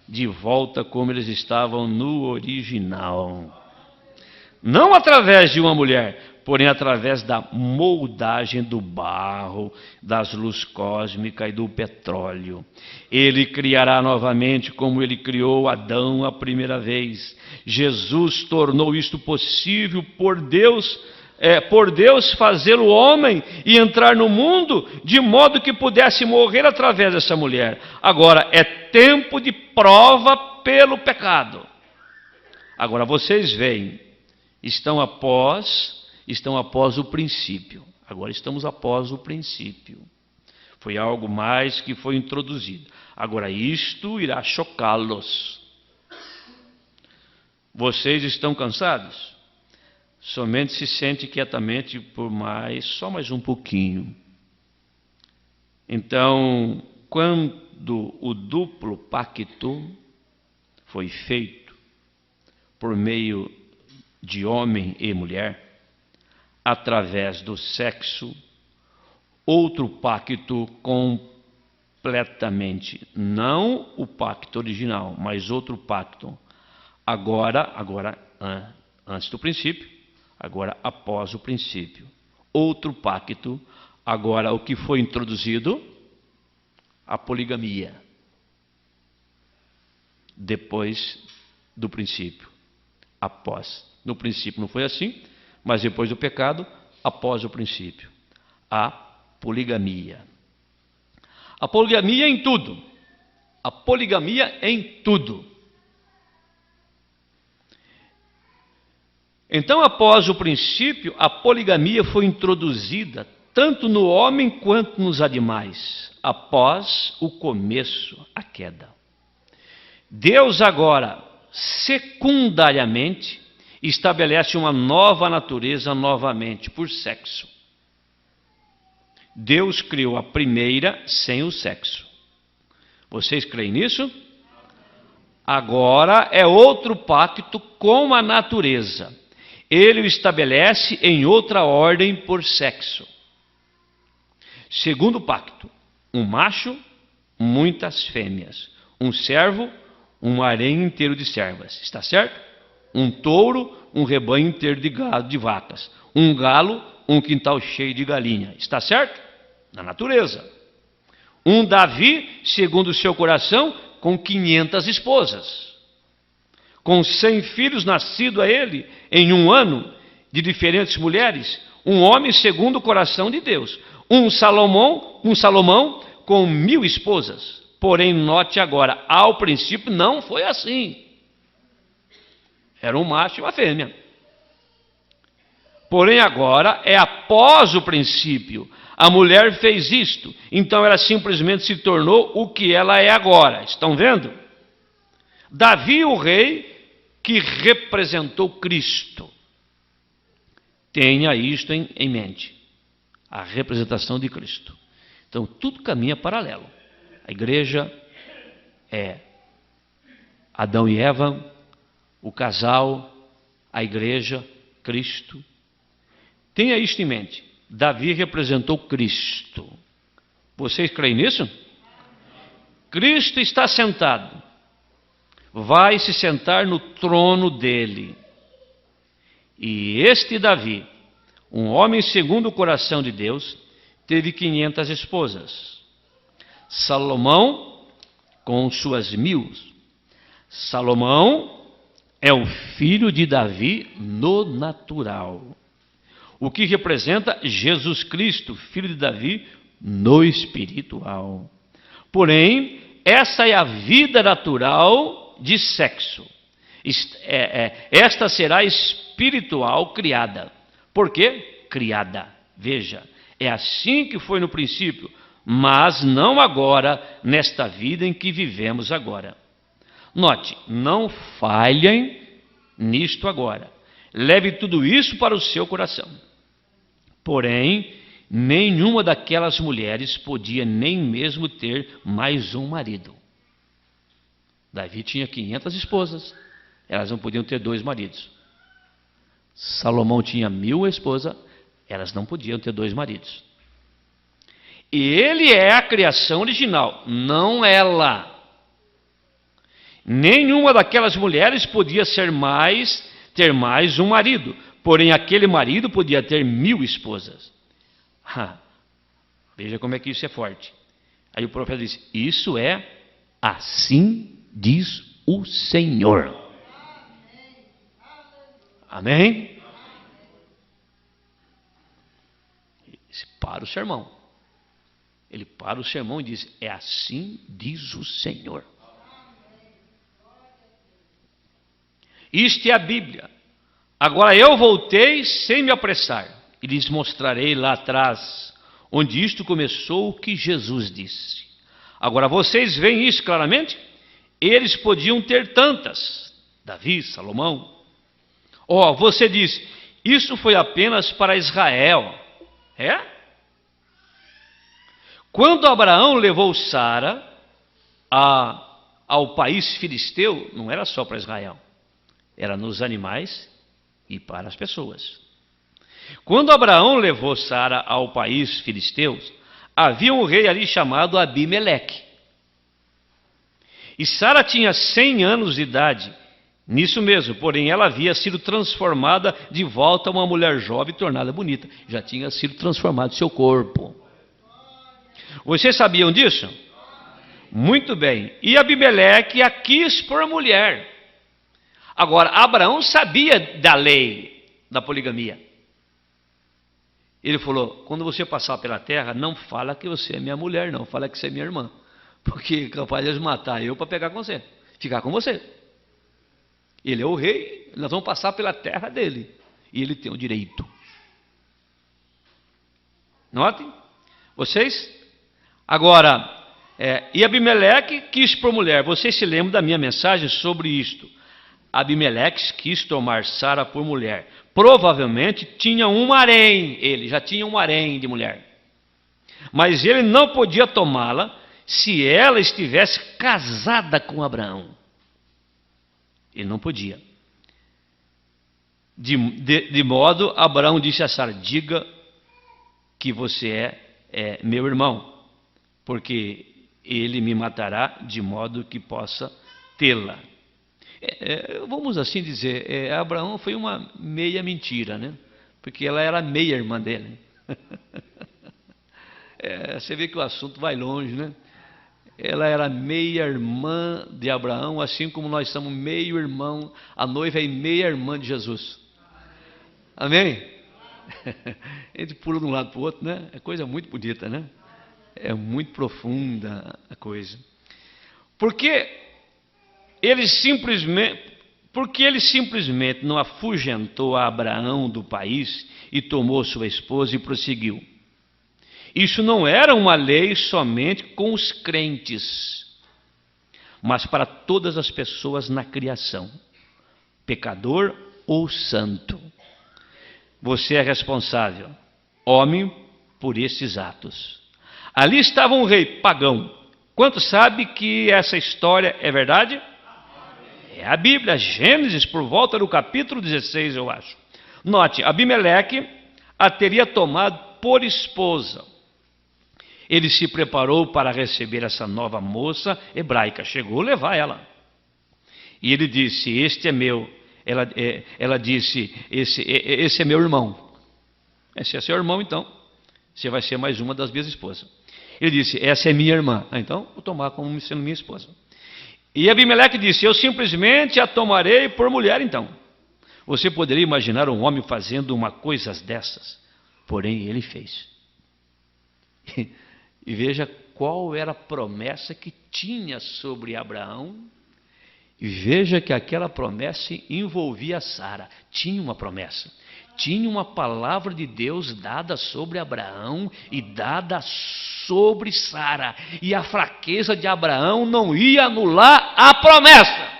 Speaker 1: de volta como eles estavam no original. Não através de uma mulher, porém através da moldagem do barro, das luzes cósmicas e do petróleo. Ele criará novamente como ele criou Adão a primeira vez. Jesus tornou isto possível por Deus fazê-lo homem e entrar no mundo de modo que pudesse morrer através dessa mulher. Agora, é tempo de prova pelo pecado. Agora, vocês veem, estão após o princípio. Agora estamos após o princípio. Foi algo mais que foi introduzido. Agora, isto irá chocá-los. Vocês estão cansados? Somente se sente quietamente por só mais um pouquinho. Então, quando o duplo pacto foi feito por meio de homem e mulher, através do sexo, outro pacto completamente, não o pacto original, mas outro pacto, agora antes do princípio, agora após o princípio. Outro pacto, agora o que foi introduzido? A poligamia. Depois do princípio, após. No princípio não foi assim, mas depois do pecado, após o princípio. A poligamia. A poligamia em tudo. A poligamia em tudo. Então, após o princípio, a poligamia foi introduzida tanto no homem quanto nos animais, após o começo, a queda. Deus agora, secundariamente, estabelece uma nova natureza novamente, por sexo. Deus criou a primeira sem o sexo. Vocês creem nisso? Agora é outro pacto com a natureza. Ele o estabelece em outra ordem por sexo. Segundo pacto, um macho, muitas fêmeas. Um servo, um harém inteiro de servas. Está certo? Um touro, um rebanho inteiro de gado, de vacas. Um galo, um quintal cheio de galinha. Está certo? Na natureza. Um Davi, segundo o seu coração, com 500 esposas. Com 100 filhos nascidos a ele em um ano, de diferentes mulheres. Um homem segundo o coração de Deus. Um Salomão com 1000 esposas. Porém, note agora, ao princípio não foi assim. Era um macho e uma fêmea. Porém, agora é após o princípio. A mulher fez isto, então ela simplesmente se tornou o que ela é agora. Estão vendo? Davi, o rei, que representou Cristo. Tenha isto em mente. A representação de Cristo. Então, tudo caminha paralelo. A igreja é Adão e Eva, o casal, a igreja, Cristo. Tenha isto em mente. Davi representou Cristo. Vocês creem nisso? Cristo está sentado. Vai se sentar no trono dele. E este Davi, um homem segundo o coração de Deus, teve 500 esposas. Salomão com suas 1000. Salomão é o filho de Davi no natural, o que representa Jesus Cristo, filho de Davi no espiritual. Porém, essa é a vida natural de sexo. Esta será espiritual criada. Por quê? Criada. Veja, é assim que foi no princípio, mas não agora, nesta vida em que vivemos agora. Note, não falhem nisto agora. Leve tudo isso para o seu coração. Porém, nenhuma daquelas mulheres podia nem mesmo ter mais um marido. Davi tinha 500 esposas, elas não podiam ter 2 maridos. Salomão tinha 1000 esposas, elas não podiam ter 2 maridos. E ele é a criação original, não ela. Nenhuma daquelas mulheres podia ter mais um marido, porém aquele marido podia ter 1000 esposas. Veja como é que isso é forte. Aí o profeta diz: isso é assim diz o Senhor. Amém? Ele para o sermão. Ele para o sermão e diz: é assim diz o Senhor. Isto é a Bíblia. Agora eu voltei sem me apressar e lhes mostrarei lá atrás, onde isto começou, o que Jesus disse. Agora vocês veem isso claramente? Eles podiam ter tantas, Davi, Salomão. Você diz, isso foi apenas para Israel. É? Quando Abraão levou Sara ao país filisteu, não era só para Israel. Era nos animais e para as pessoas. Quando Abraão levou Sara ao país filisteu, havia um rei ali chamado Abimeleque. E Sara tinha 100 anos de idade, nisso mesmo, porém ela havia sido transformada de volta a uma mulher jovem tornada bonita. Já tinha sido transformado seu corpo. Vocês sabiam disso? Muito bem. E Abimeleque a quis por mulher. Agora, Abraão sabia da lei da poligamia. Ele falou: quando você passar pela terra, não fala que você é minha mulher, não. Fala que você é minha irmã. Porque é capaz de matar eu para pegar com você, ficar com você. Ele é o rei, nós vamos passar pela terra dele. E ele tem o direito. Notem? Vocês? Agora, e Abimeleque quis por mulher. Vocês se lembram da minha mensagem sobre isto? Abimeleque quis tomar Sara por mulher. Provavelmente tinha um harém, ele já tinha um harém de mulher. Mas ele não podia tomá-la se ela estivesse casada com Abraão. Ele não podia. De modo, Abraão disse a Sara: diga que você é meu irmão, porque ele me matará de modo que possa tê-la. Vamos assim dizer, Abraão foi uma meia mentira, né? Porque ela era meia irmã dele. Você vê que o assunto vai longe, né? Ela era meia irmã de Abraão, assim como nós somos meio irmão, a noiva é meia irmã de Jesus. Amém? A gente pula de um lado para o outro, né? É coisa muito bonita, né? É muito profunda a coisa. Porque ele simplesmente não afugentou a Abraão do país e tomou sua esposa e prosseguiu. Isso não era uma lei somente com os crentes, mas para todas as pessoas na criação, pecador ou santo. Você é responsável, homem, por esses atos. Ali estava um rei pagão. Quantos sabe que essa história é verdade? É a Bíblia, Gênesis, por volta do capítulo 16, eu acho. Note, Abimeleque a teria tomado por esposa. Ele se preparou para receber essa nova moça hebraica. Chegou a levar ela. E ele disse: este é meu. Ela disse: esse é meu irmão. Esse é seu irmão, então. Você vai ser mais uma das minhas esposas. Ele disse: essa é minha irmã. Então, vou tomar como sendo minha esposa. E Abimeleque disse: eu simplesmente a tomarei por mulher então. Você poderia imaginar um homem fazendo uma coisa dessas? Porém, ele fez. E veja qual era a promessa que tinha sobre Abraão. E veja que aquela promessa envolvia Sara. Tinha uma promessa. Tinha uma palavra de Deus dada sobre Abraão e dada sobre Sara. E a fraqueza de Abraão não ia anular a promessa.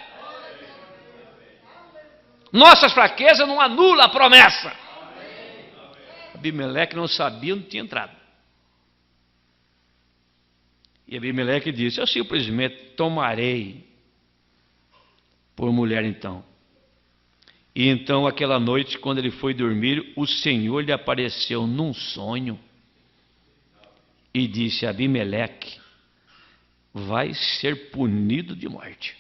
Speaker 1: Nossas fraquezas não anulam a promessa. Abimeleque não sabia onde tinha entrado. E Abimeleque disse: eu simplesmente tomarei por mulher então. E então aquela noite, quando ele foi dormir, o Senhor lhe apareceu num sonho e disse: Abimeleque vai ser punido de morte.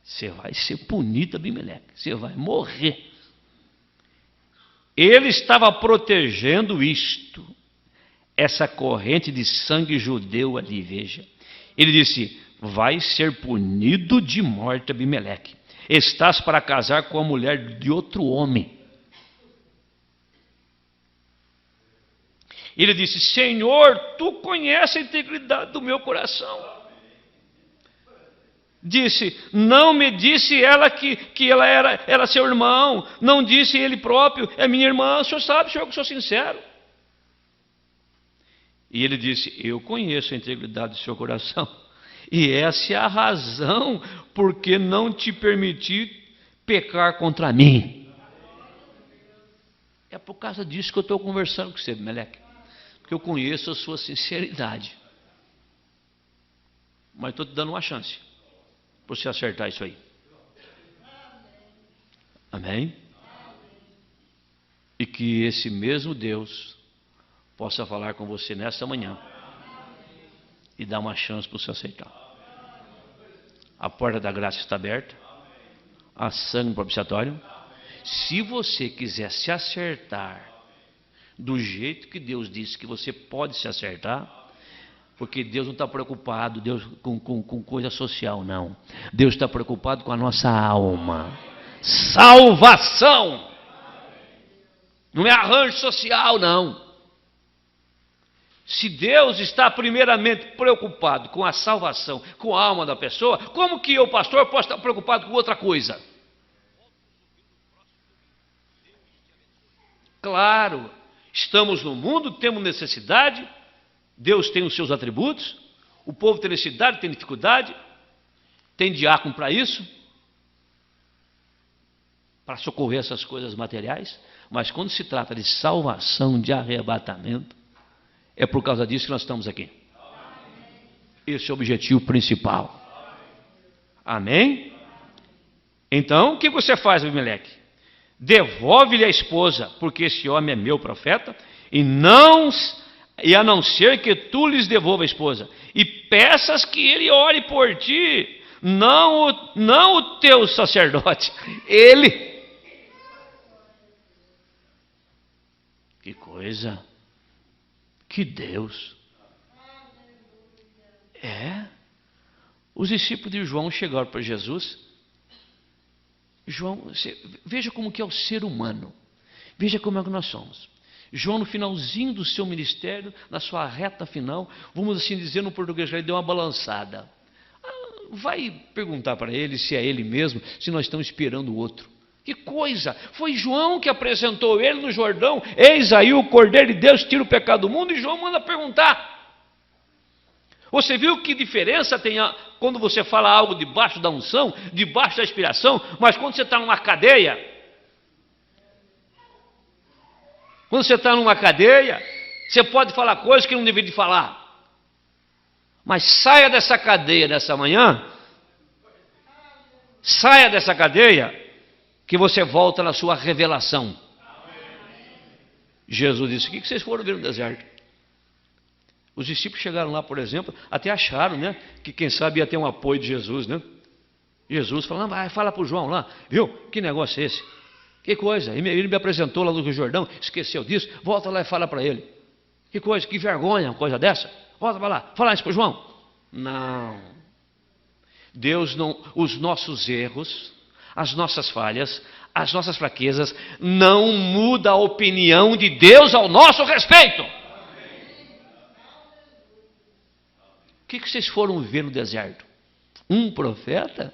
Speaker 1: Você vai ser punido, Abimeleque. Você vai morrer. Ele estava protegendo isto, essa corrente de sangue judeu ali, veja. Ele disse: vai ser punido de morte, Abimeleque. Estás para casar com a mulher de outro homem. Ele disse: Senhor, tu conheces a integridade do meu coração. Disse: não me disse ela que ela era seu irmão, não disse ele próprio, é minha irmã, o senhor sabe, senhor, que eu sou sincero. E ele disse: eu conheço a integridade do seu coração, e essa é a razão porque não te permiti pecar contra mim. É por causa disso que eu estou conversando com você, Abimeleque, porque eu conheço a sua sinceridade. Mas estou te dando uma chance para você acertar isso aí. Amém? E que esse mesmo Deus possa falar com você nesta manhã e dar uma chance para você aceitar. A porta da graça está aberta, há sangue propiciatório. Se você quiser se acertar do jeito que Deus disse que você pode se acertar, porque Deus não está preocupado com coisa social, não. Deus está preocupado com a nossa alma. Salvação! Não é arranjo social, não. Se Deus está primeiramente preocupado com a salvação, com a alma da pessoa, como que eu, pastor, posso estar preocupado com outra coisa? Claro, estamos no mundo, temos necessidade, Deus tem os seus atributos, o povo tem necessidade, tem dificuldade, tem diácono para isso, para socorrer essas coisas materiais, mas quando se trata de salvação, de arrebatamento, é por causa disso que nós estamos aqui. Esse é o objetivo principal. Amém? Então, o que você faz, Abimeleque? Devolve-lhe a esposa, porque esse homem é meu profeta, e a não ser que tu lhes devolva a esposa, e peças que ele ore por ti, não o teu sacerdote, ele. Que coisa! Que Deus! Os discípulos de João chegaram para Jesus. João, veja como que é o ser humano, veja como é que nós somos. João, no finalzinho do seu ministério, na sua reta final, vamos assim dizer no português, ele deu uma balançada. Vai perguntar para ele se é ele mesmo, se nós estamos esperando o outro. Que coisa! Foi João que apresentou ele no Jordão. Eis aí o Cordeiro de Deus, tira o pecado do mundo, e João manda perguntar. Você viu que diferença tem quando você fala algo debaixo da unção, debaixo da inspiração, mas quando você está numa cadeia? Quando você está numa cadeia, você pode falar coisas que não deveria falar. Mas saia dessa cadeia nessa manhã, saia dessa cadeia, que você volta na sua revelação. Jesus disse: o que vocês foram ver no deserto? Os discípulos chegaram lá, por exemplo, até acharam, né, que quem sabe ia ter um apoio de Jesus, né? Jesus falando: vai, fala para o João lá, viu? Que negócio é esse? Que coisa, ele me apresentou lá no Rio Jordão, esqueceu disso, volta lá e fala para ele. Que coisa, que vergonha, uma coisa dessa. Volta para lá, fala isso para o João. Não, Deus não, os nossos erros, as nossas falhas, as nossas fraquezas, não muda a opinião de Deus ao nosso respeito. O que vocês foram ver no deserto? Um profeta?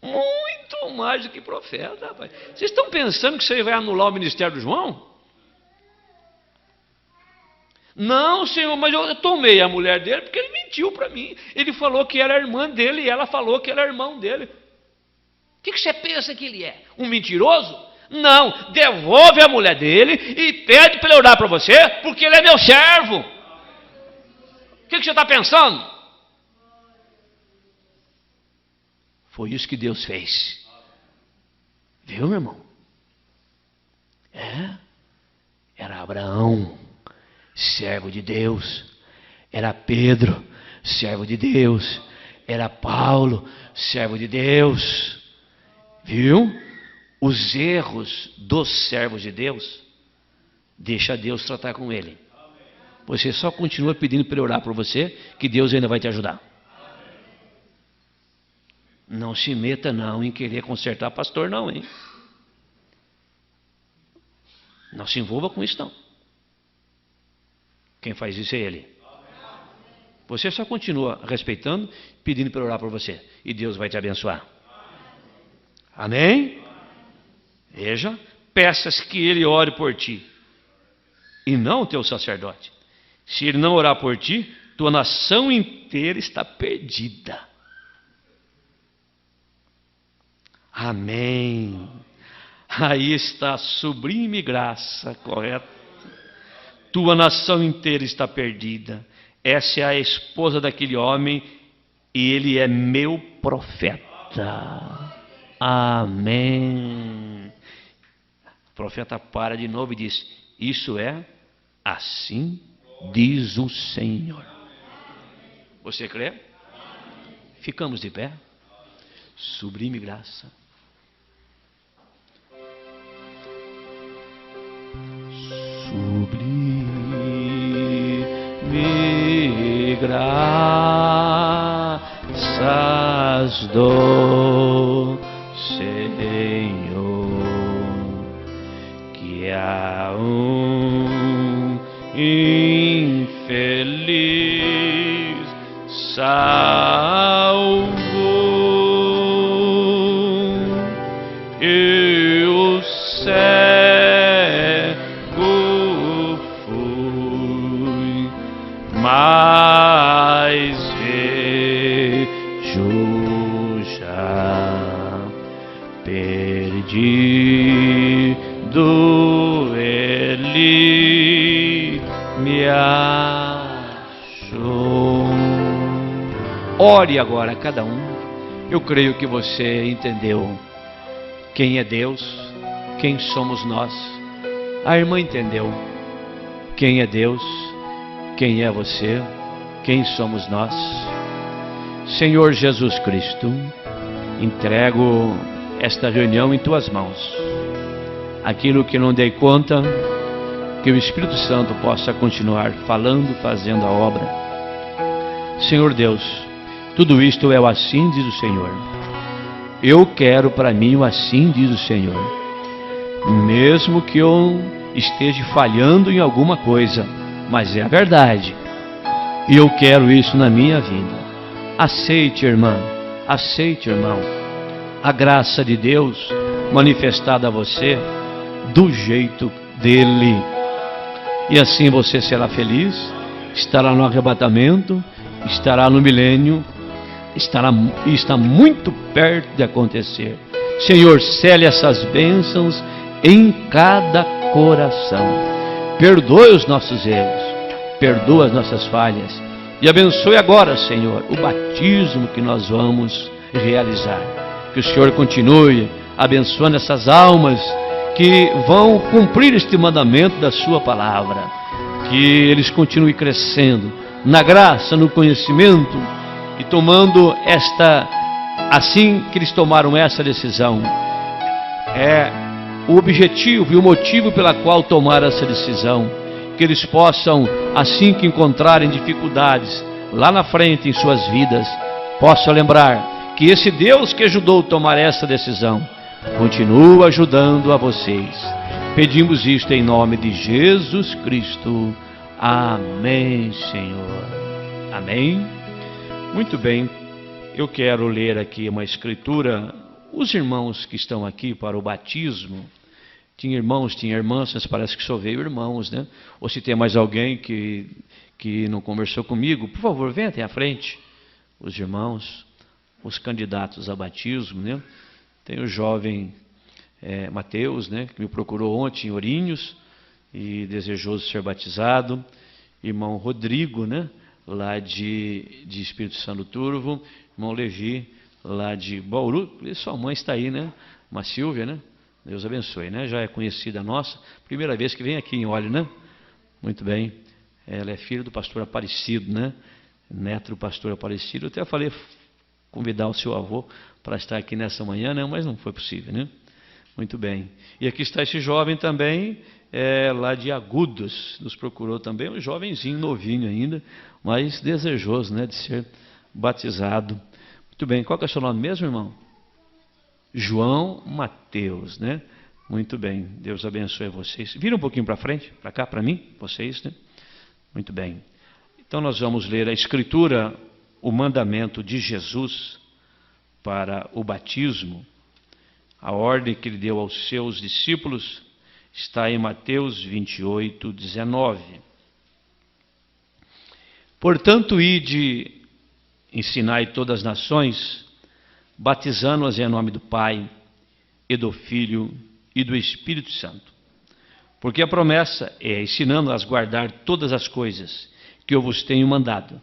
Speaker 1: Muito mais do que profeta, rapaz. Vocês estão pensando que você vai anular o ministério do João? Não, Senhor, mas eu tomei a mulher dele porque ele mentiu para mim. Ele falou que era irmã dele e ela falou que era irmão dele. O que você pensa que ele é? Um mentiroso? Não, devolve a mulher dele e pede para ele orar para você, porque ele é meu servo. O que você está pensando? Foi isso que Deus fez. Viu, meu irmão? Era Abraão, servo de Deus. Era Pedro, servo de Deus. Era Paulo, servo de Deus. Viu? Os erros dos servos de Deus, deixa Deus tratar com ele. Você só continua pedindo para ele orar por você, que Deus ainda vai te ajudar. Não se meta não em querer consertar pastor não, hein? Não se envolva com isso não. Quem faz isso é ele. Você só continua respeitando, pedindo para orar por você, e Deus vai te abençoar. Amém? Veja, peças que ele ore por ti, e não o teu sacerdote. Se ele não orar por ti, tua nação inteira está perdida. Amém. Aí está a sublime graça, correto? Tua nação inteira está perdida. Essa é a esposa daquele homem e ele é meu profeta. Amém. O profeta para de novo e diz: isso é assim diz o Senhor. Você crê? Ficamos de pé. Sublime graça. Sublime graças do Senhor, que a um infeliz salvou, e o cego fui, mas vejo já, perdido ele me achou. Ore agora cada um. Eu creio que você entendeu quem é Deus, quem somos nós. A irmã entendeu quem é Deus, quem é você, quem somos nós. Senhor Jesus Cristo, entrego esta reunião em tuas mãos. Aquilo que não dei conta, que o Espírito Santo possa continuar falando, fazendo a obra. Senhor Deus, tudo isto é o assim diz o Senhor. Eu quero para mim o assim diz o Senhor. Mesmo que eu esteja falhando em alguma coisa, mas é a verdade. E eu quero isso na minha vida. Aceite, irmã, aceite, irmão, a graça de Deus manifestada a você do jeito dele. E assim você será feliz, estará no arrebatamento, estará no milênio, está muito perto de acontecer. Senhor, cele essas bênçãos em cada coração. Perdoe os nossos erros, perdoa as nossas falhas e abençoe agora, Senhor, o batismo que nós vamos realizar. Que o Senhor continue abençoando essas almas que vão cumprir este mandamento da sua palavra. Que eles continuem crescendo na graça, no conhecimento e tomando assim que eles tomaram essa decisão, o objetivo e o motivo pela qual tomaram essa decisão, que eles possam, assim que encontrarem dificuldades lá na frente em suas vidas, possam lembrar que esse Deus que ajudou a tomar essa decisão continua ajudando a vocês. Pedimos isto em nome de Jesus Cristo. Amém, Senhor. Amém. Muito bem. Eu quero ler aqui uma escritura. Os irmãos que estão aqui para o batismo, tinha irmãos, tinha irmãs, mas parece que só veio irmãos, né? Ou se tem mais alguém que não conversou comigo, por favor, venha até a frente. Os irmãos, os candidatos a batismo, né? Tem o jovem Mateus, né, que me procurou ontem em Ourinhos e desejoso ser batizado. Irmão Rodrigo, né, lá de Espírito Santo Turvo. Irmão Levi, lá de Bauru. Sua mãe está aí, né? Uma Silvia, né? Deus abençoe, né? Já é conhecida nossa. Primeira vez que vem aqui em Óleo, né? Muito bem. Ela é filha do pastor Aparecido, né? Neto do pastor Aparecido. Eu até falei convidar o seu avô para estar aqui nessa manhã, né? Mas não foi possível, né? Muito bem. E aqui está esse jovem também, lá de Agudos. Nos procurou também, um jovenzinho, novinho ainda, mas desejoso, né, de ser batizado. Muito bem. Qual que é o seu nome mesmo, irmão? João Mateus, né? Muito bem. Deus abençoe vocês. Vira um pouquinho para frente, para cá, para mim, vocês, né? Muito bem. Então nós vamos ler a Escritura, o mandamento de Jesus para o batismo. A ordem que ele deu aos seus discípulos está em Mateus 28, 19. Portanto, ide, ensinai todas as nações, batizando-as em nome do Pai, e do Filho, e do Espírito Santo. Porque a promessa é ensinando-as a guardar todas as coisas que eu vos tenho mandado.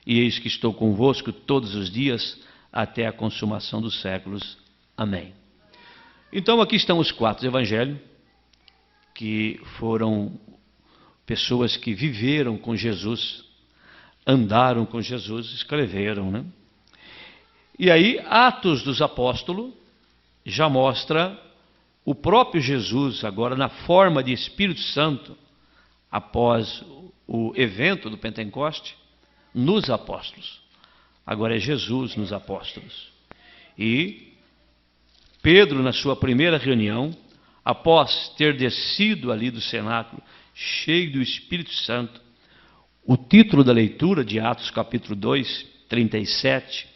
Speaker 1: E eis que estou convosco todos os dias, até a consumação dos séculos. Amém. Então aqui estão os 4 evangelhos, que foram pessoas que viveram com Jesus, andaram com Jesus, escreveram, né? E aí, Atos dos Apóstolos, já mostra o próprio Jesus, agora na forma de Espírito Santo, após o evento do Pentecoste, nos apóstolos. Agora é Jesus nos apóstolos. E Pedro, na sua primeira reunião, após ter descido ali do cenáculo, cheio do Espírito Santo, o título da leitura de Atos capítulo 2, 37,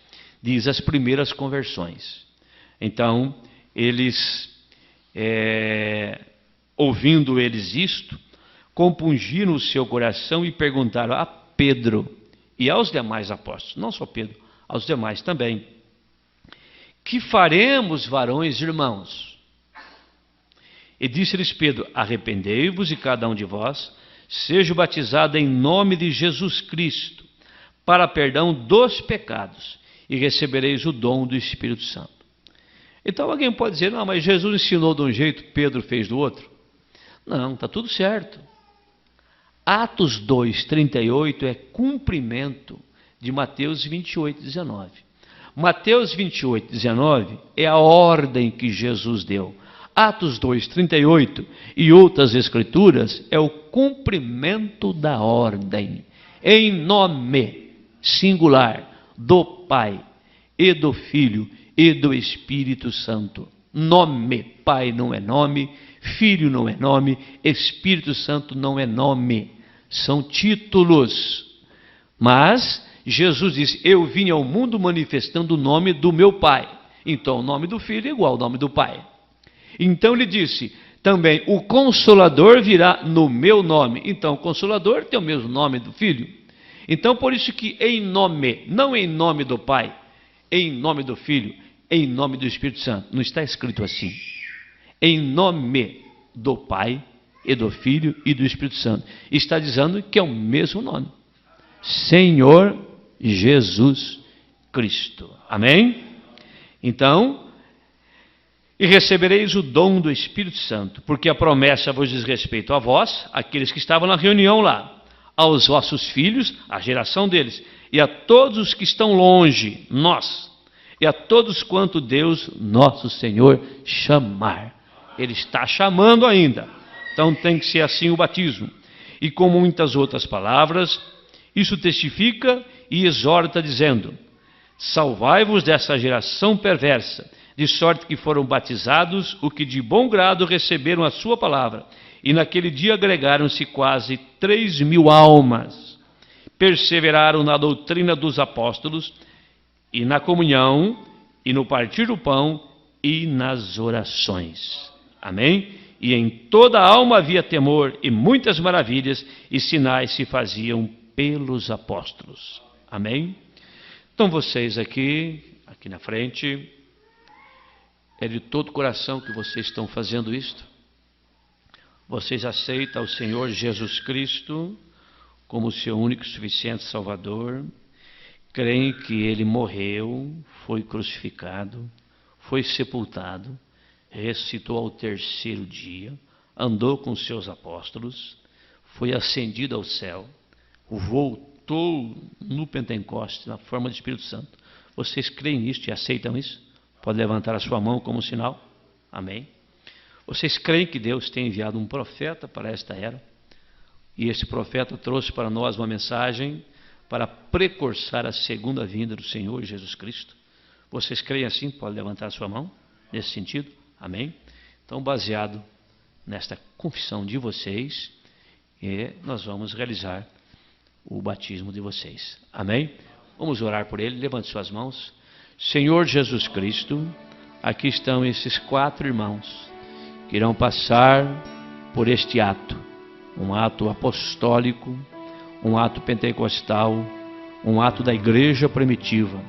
Speaker 1: diz as primeiras conversões. Então, eles, ouvindo eles isto, compungiram o seu coração e perguntaram a Pedro e aos demais apóstolos, não só Pedro, aos demais também: que faremos, varões irmãos? E disse-lhes Pedro: arrependei-vos e cada um de vós seja batizado em nome de Jesus Cristo, para perdão dos pecados, e recebereis o dom do Espírito Santo. Então alguém pode dizer: não, mas Jesus ensinou de um jeito, Pedro fez do outro. Não, está tudo certo. Atos 2, 38 é cumprimento de Mateus 28, 19. Mateus 28, 19 é a ordem que Jesus deu. Atos 2, 38 e outras escrituras é o cumprimento da ordem. Em nome singular do Pai e do Filho e do Espírito Santo. Nome. Pai não é nome, Filho não é nome, Espírito Santo não é nome. São títulos. Mas Jesus disse: eu vim ao mundo manifestando o nome do meu Pai. Então o nome do Filho é igual ao nome do Pai. Então ele disse também: o Consolador virá no meu nome. Então o Consolador tem o mesmo nome do Filho. Então por isso que em nome, não em nome do Pai, em nome do Filho, em nome do Espírito Santo. Não está escrito assim. Em nome do Pai e do Filho e do Espírito Santo. Está dizendo que é o mesmo nome: Senhor Jesus Cristo. Amém? Então, e recebereis o dom do Espírito Santo, porque a promessa vos diz respeito a vós, aqueles que estavam na reunião lá, aos vossos filhos, a geração deles, e a todos os que estão longe, nós, e a todos quanto Deus, nosso Senhor, chamar. Ele está chamando ainda. Então tem que ser assim o batismo. E com muitas outras palavras, isso testifica e exorta, dizendo: Salvai-vos dessa geração perversa, de sorte que foram batizados os que de bom grado receberam a sua palavra. E naquele dia agregaram-se quase 3.000 almas. Perseveraram na doutrina dos apóstolos, e na comunhão, e no partir do pão, e nas orações. Amém? E em toda a alma havia temor, e muitas maravilhas e sinais se faziam pelos apóstolos. Amém? Então vocês aqui na frente, é de todo o coração que vocês estão fazendo isto? Vocês aceitam o Senhor Jesus Cristo como seu único e suficiente Salvador? Creem que Ele morreu, foi crucificado, foi sepultado, ressuscitou ao terceiro dia, andou com seus apóstolos, foi ascendido ao céu, voltou no Pentecostes na forma de Espírito Santo. Vocês creem nisto e aceitam isso? Pode levantar a sua mão como sinal. Amém. Vocês creem que Deus tem enviado um profeta para esta era? E esse profeta trouxe para nós uma mensagem para precursar a segunda vinda do Senhor Jesus Cristo? Vocês creem assim? Pode levantar a sua mão nesse sentido? Amém? Então, baseado nesta confissão de vocês, nós vamos realizar o batismo de vocês. Amém? Vamos orar por ele. Levante suas mãos. Senhor Jesus Cristo, aqui estão esses 4 irmãos que irão passar por este ato, um ato apostólico, um ato pentecostal, um ato da igreja primitiva,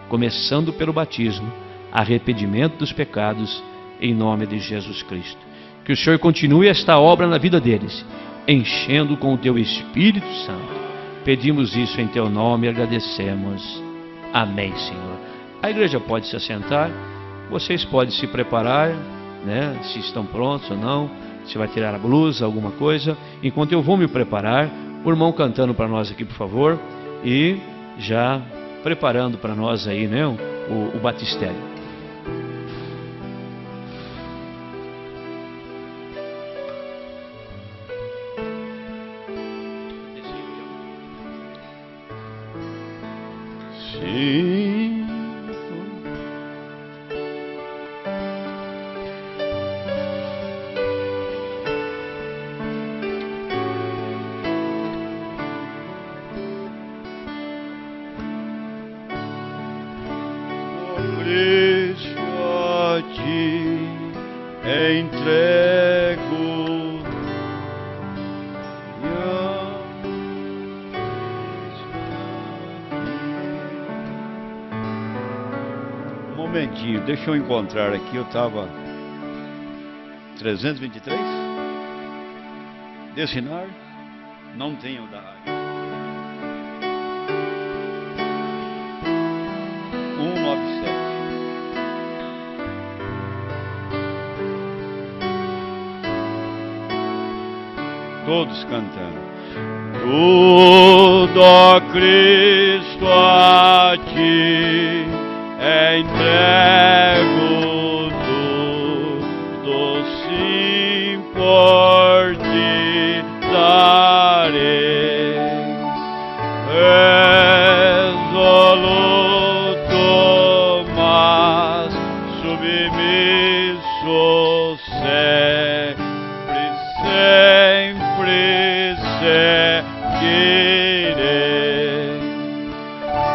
Speaker 1: começando pelo batismo, arrependimento dos pecados, em nome de Jesus Cristo. Que o Senhor continue esta obra na vida deles, enchendo com o Teu Espírito Santo. Pedimos isso em Teu nome e agradecemos. Amém, Senhor. A igreja pode se assentar, vocês podem se preparar, né, se estão prontos ou não, se vai tirar a blusa, alguma coisa. Enquanto eu vou me preparar, o irmão cantando para nós aqui, por favor, e já preparando para nós aí, né, o batistério.
Speaker 2: Deixa eu encontrar aqui, eu estava 323 Desinar, não tenho da rádio. 197. Todos cantando. Tudo, ó Cristo, a ti entrego, tudo sim por ti darei, resoluto, mas submisso, sempre seguirei.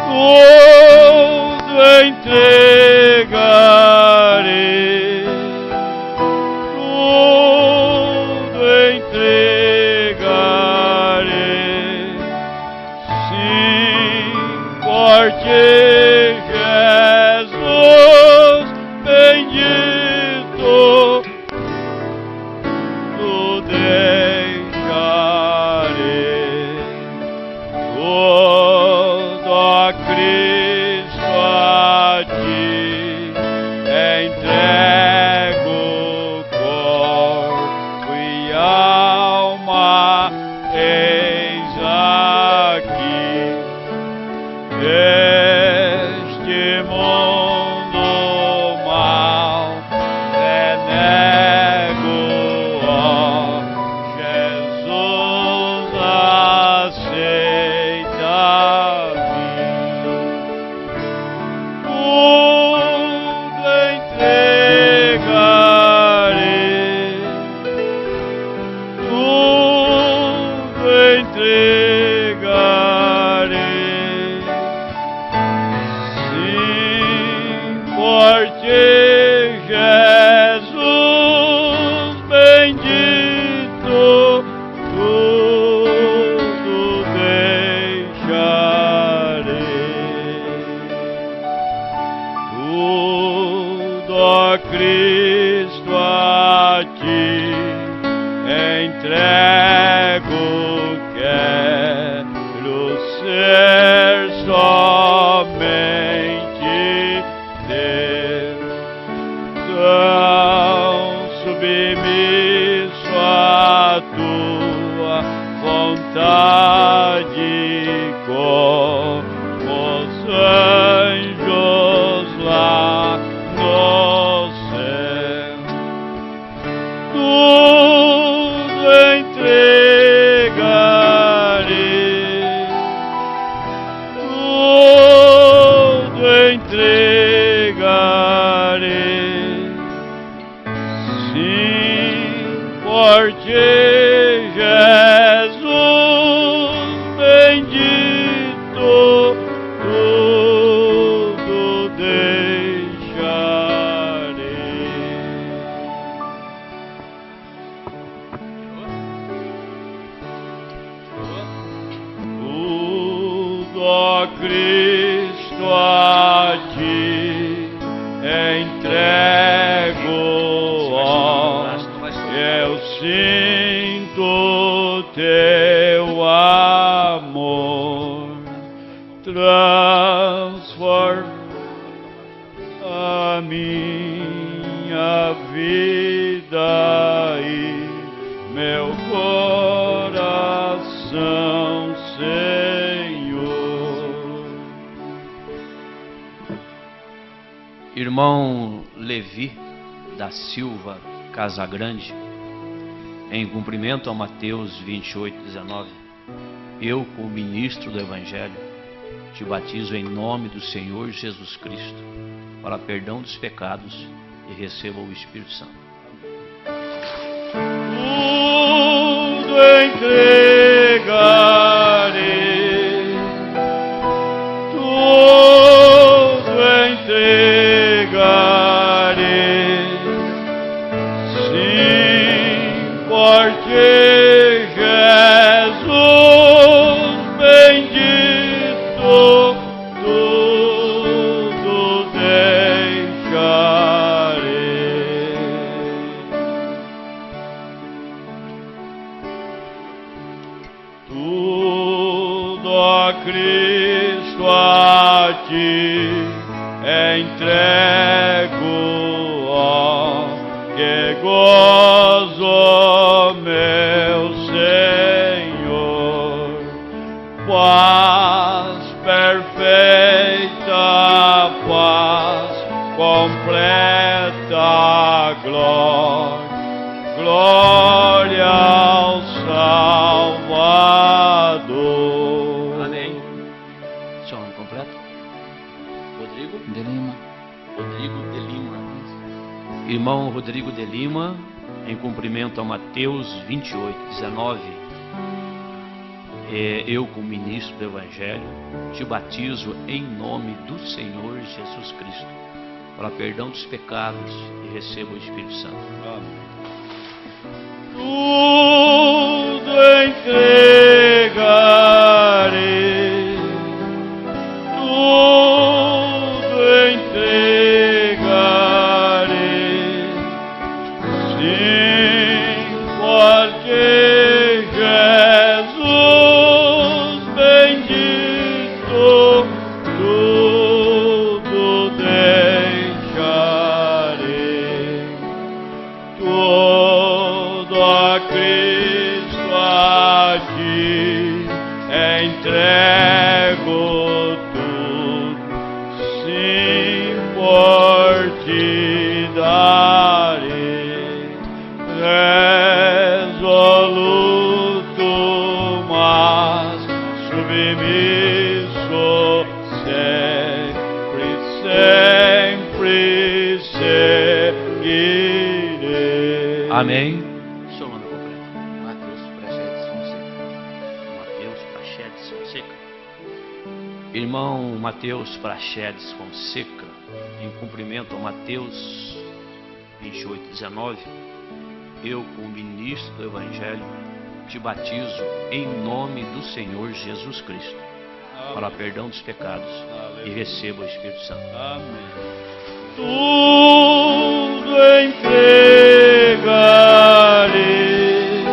Speaker 2: Tudo entrega
Speaker 1: Irmão Levi da Silva Casagrande, em cumprimento a Mateus 28:19, eu, como ministro do Evangelho, te batizo em nome do Senhor Jesus Cristo, para perdão dos pecados, e receba o Espírito Santo.
Speaker 2: Tudo entregarei, tudo entregarei, sim, porque Jesus bendito tudo deixarei. Tudo a Cristo a ti entrego, ó, que gozo, meu Senhor, paz perfeita, paz completa, glória ao Salvador.
Speaker 1: Amém. Seu nome completo? Rodrigo
Speaker 3: De Lima.
Speaker 1: Irmão Rodrigo de Lima, em cumprimento a Mateus 28:19, eu, como ministro do Evangelho, te batizo em nome do Senhor Jesus Cristo, para perdão dos pecados, e receba o Espírito Santo.
Speaker 2: Amém.
Speaker 4: tudo entregarei, tudo entregarei, sim, porque Jesus bendito tudo deixarei, tudo a Cristo a ti entrego tudo, sim, por ti darei, resoluto, mas submisso sempre sempre seguirei.
Speaker 1: Amém. Seu nome completo? Mateus Prachedes Fonseca. Mateus Prachedes Fonseca. Irmão Mateus Prachedes Fonseca, em cumprimento a Mateus 28:19, eu, como ministro do Evangelho, te batizo em nome do Senhor Jesus Cristo, para perdão dos pecados, e receba o Espírito Santo.
Speaker 4: Amém. Tudo entregarei,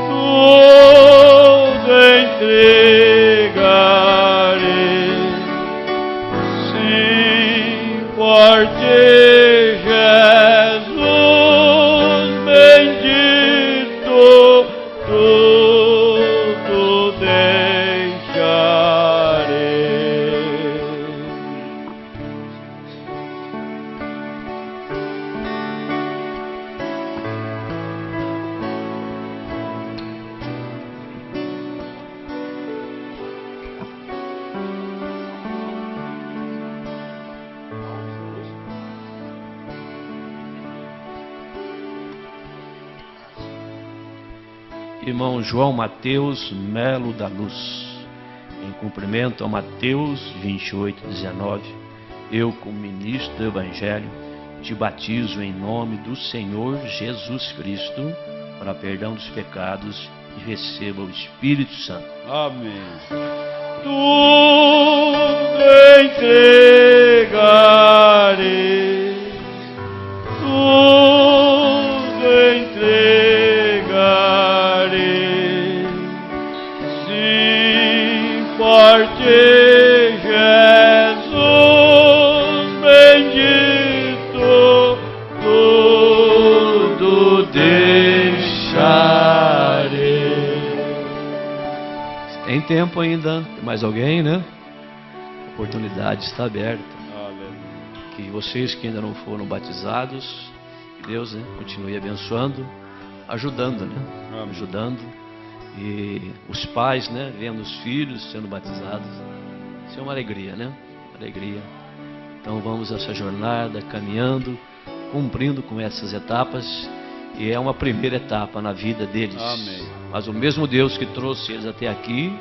Speaker 4: tudo entregarei, sim, por ti, Jesus bendito, tudo deixarei.
Speaker 1: Irmão João Mateus Melo da Luz, em cumprimento a Mateus 28:19, eu, como ministro do Evangelho, te batizo em nome do Senhor Jesus Cristo, para perdão dos pecados, e receba o Espírito Santo.
Speaker 4: Amém. Tudo entregarei, tudo entregarei, sim, por ti, Jesus bendito, tudo deixarei.
Speaker 1: Tem tempo ainda, tem mais alguém, né? A oportunidade está aberta.
Speaker 4: Aleluia.
Speaker 1: Que vocês que ainda não foram batizados, que Deus, né, continue abençoando, ajudando, né?
Speaker 4: Amém.
Speaker 1: Ajudando. E os pais, né, vendo os filhos sendo batizados. Isso é uma alegria, né? Uma alegria. Então vamos essa jornada caminhando, cumprindo com essas etapas. E é uma primeira etapa na vida deles.
Speaker 4: Amém.
Speaker 1: Mas o mesmo Deus que trouxe eles até aqui,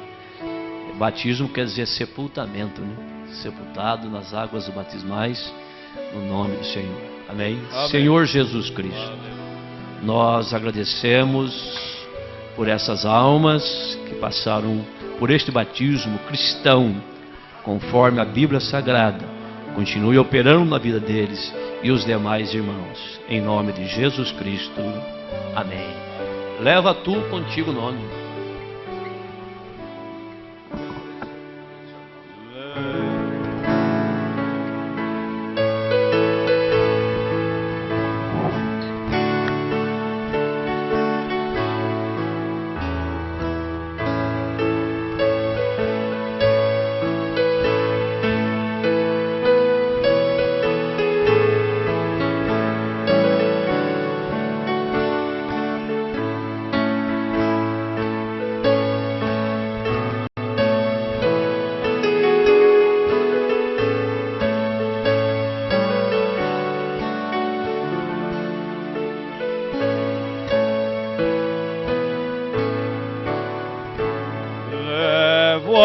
Speaker 1: batismo quer dizer sepultamento, né? Sepultado nas águas batismais, no nome do Senhor. Amém?
Speaker 4: Amém.
Speaker 1: Senhor Jesus Cristo,
Speaker 4: Aleluia.
Speaker 1: nós agradecemos por essas almas que passaram por este batismo cristão, conforme a Bíblia Sagrada. Continue operando na vida deles e os demais irmãos. Em nome de Jesus Cristo. Amém. Leva tu contigo o nome.
Speaker 4: Levo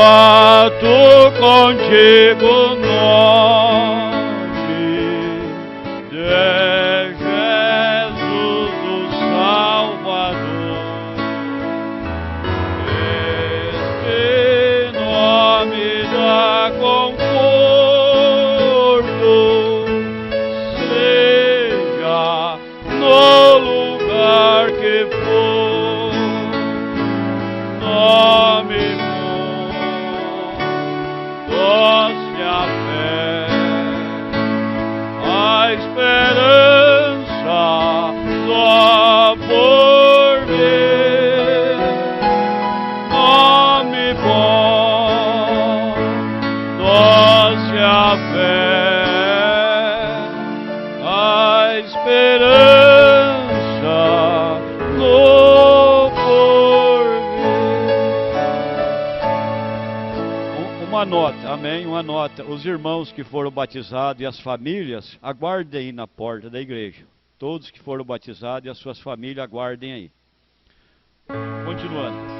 Speaker 4: tu contigo o nome de Jesus o Salvador. Este nome dá conforto, seja no lugar que for. Nome bom, doce a fé, a esperança só por ver. Nome bom, doce a fé, a esperança no porvir. Uma nota.
Speaker 2: nota, amém, uma nota. Os irmãos que foram batizados e as famílias, aguardem aí na porta da igreja. Todos que foram batizados e as suas famílias, aguardem aí. Continuando.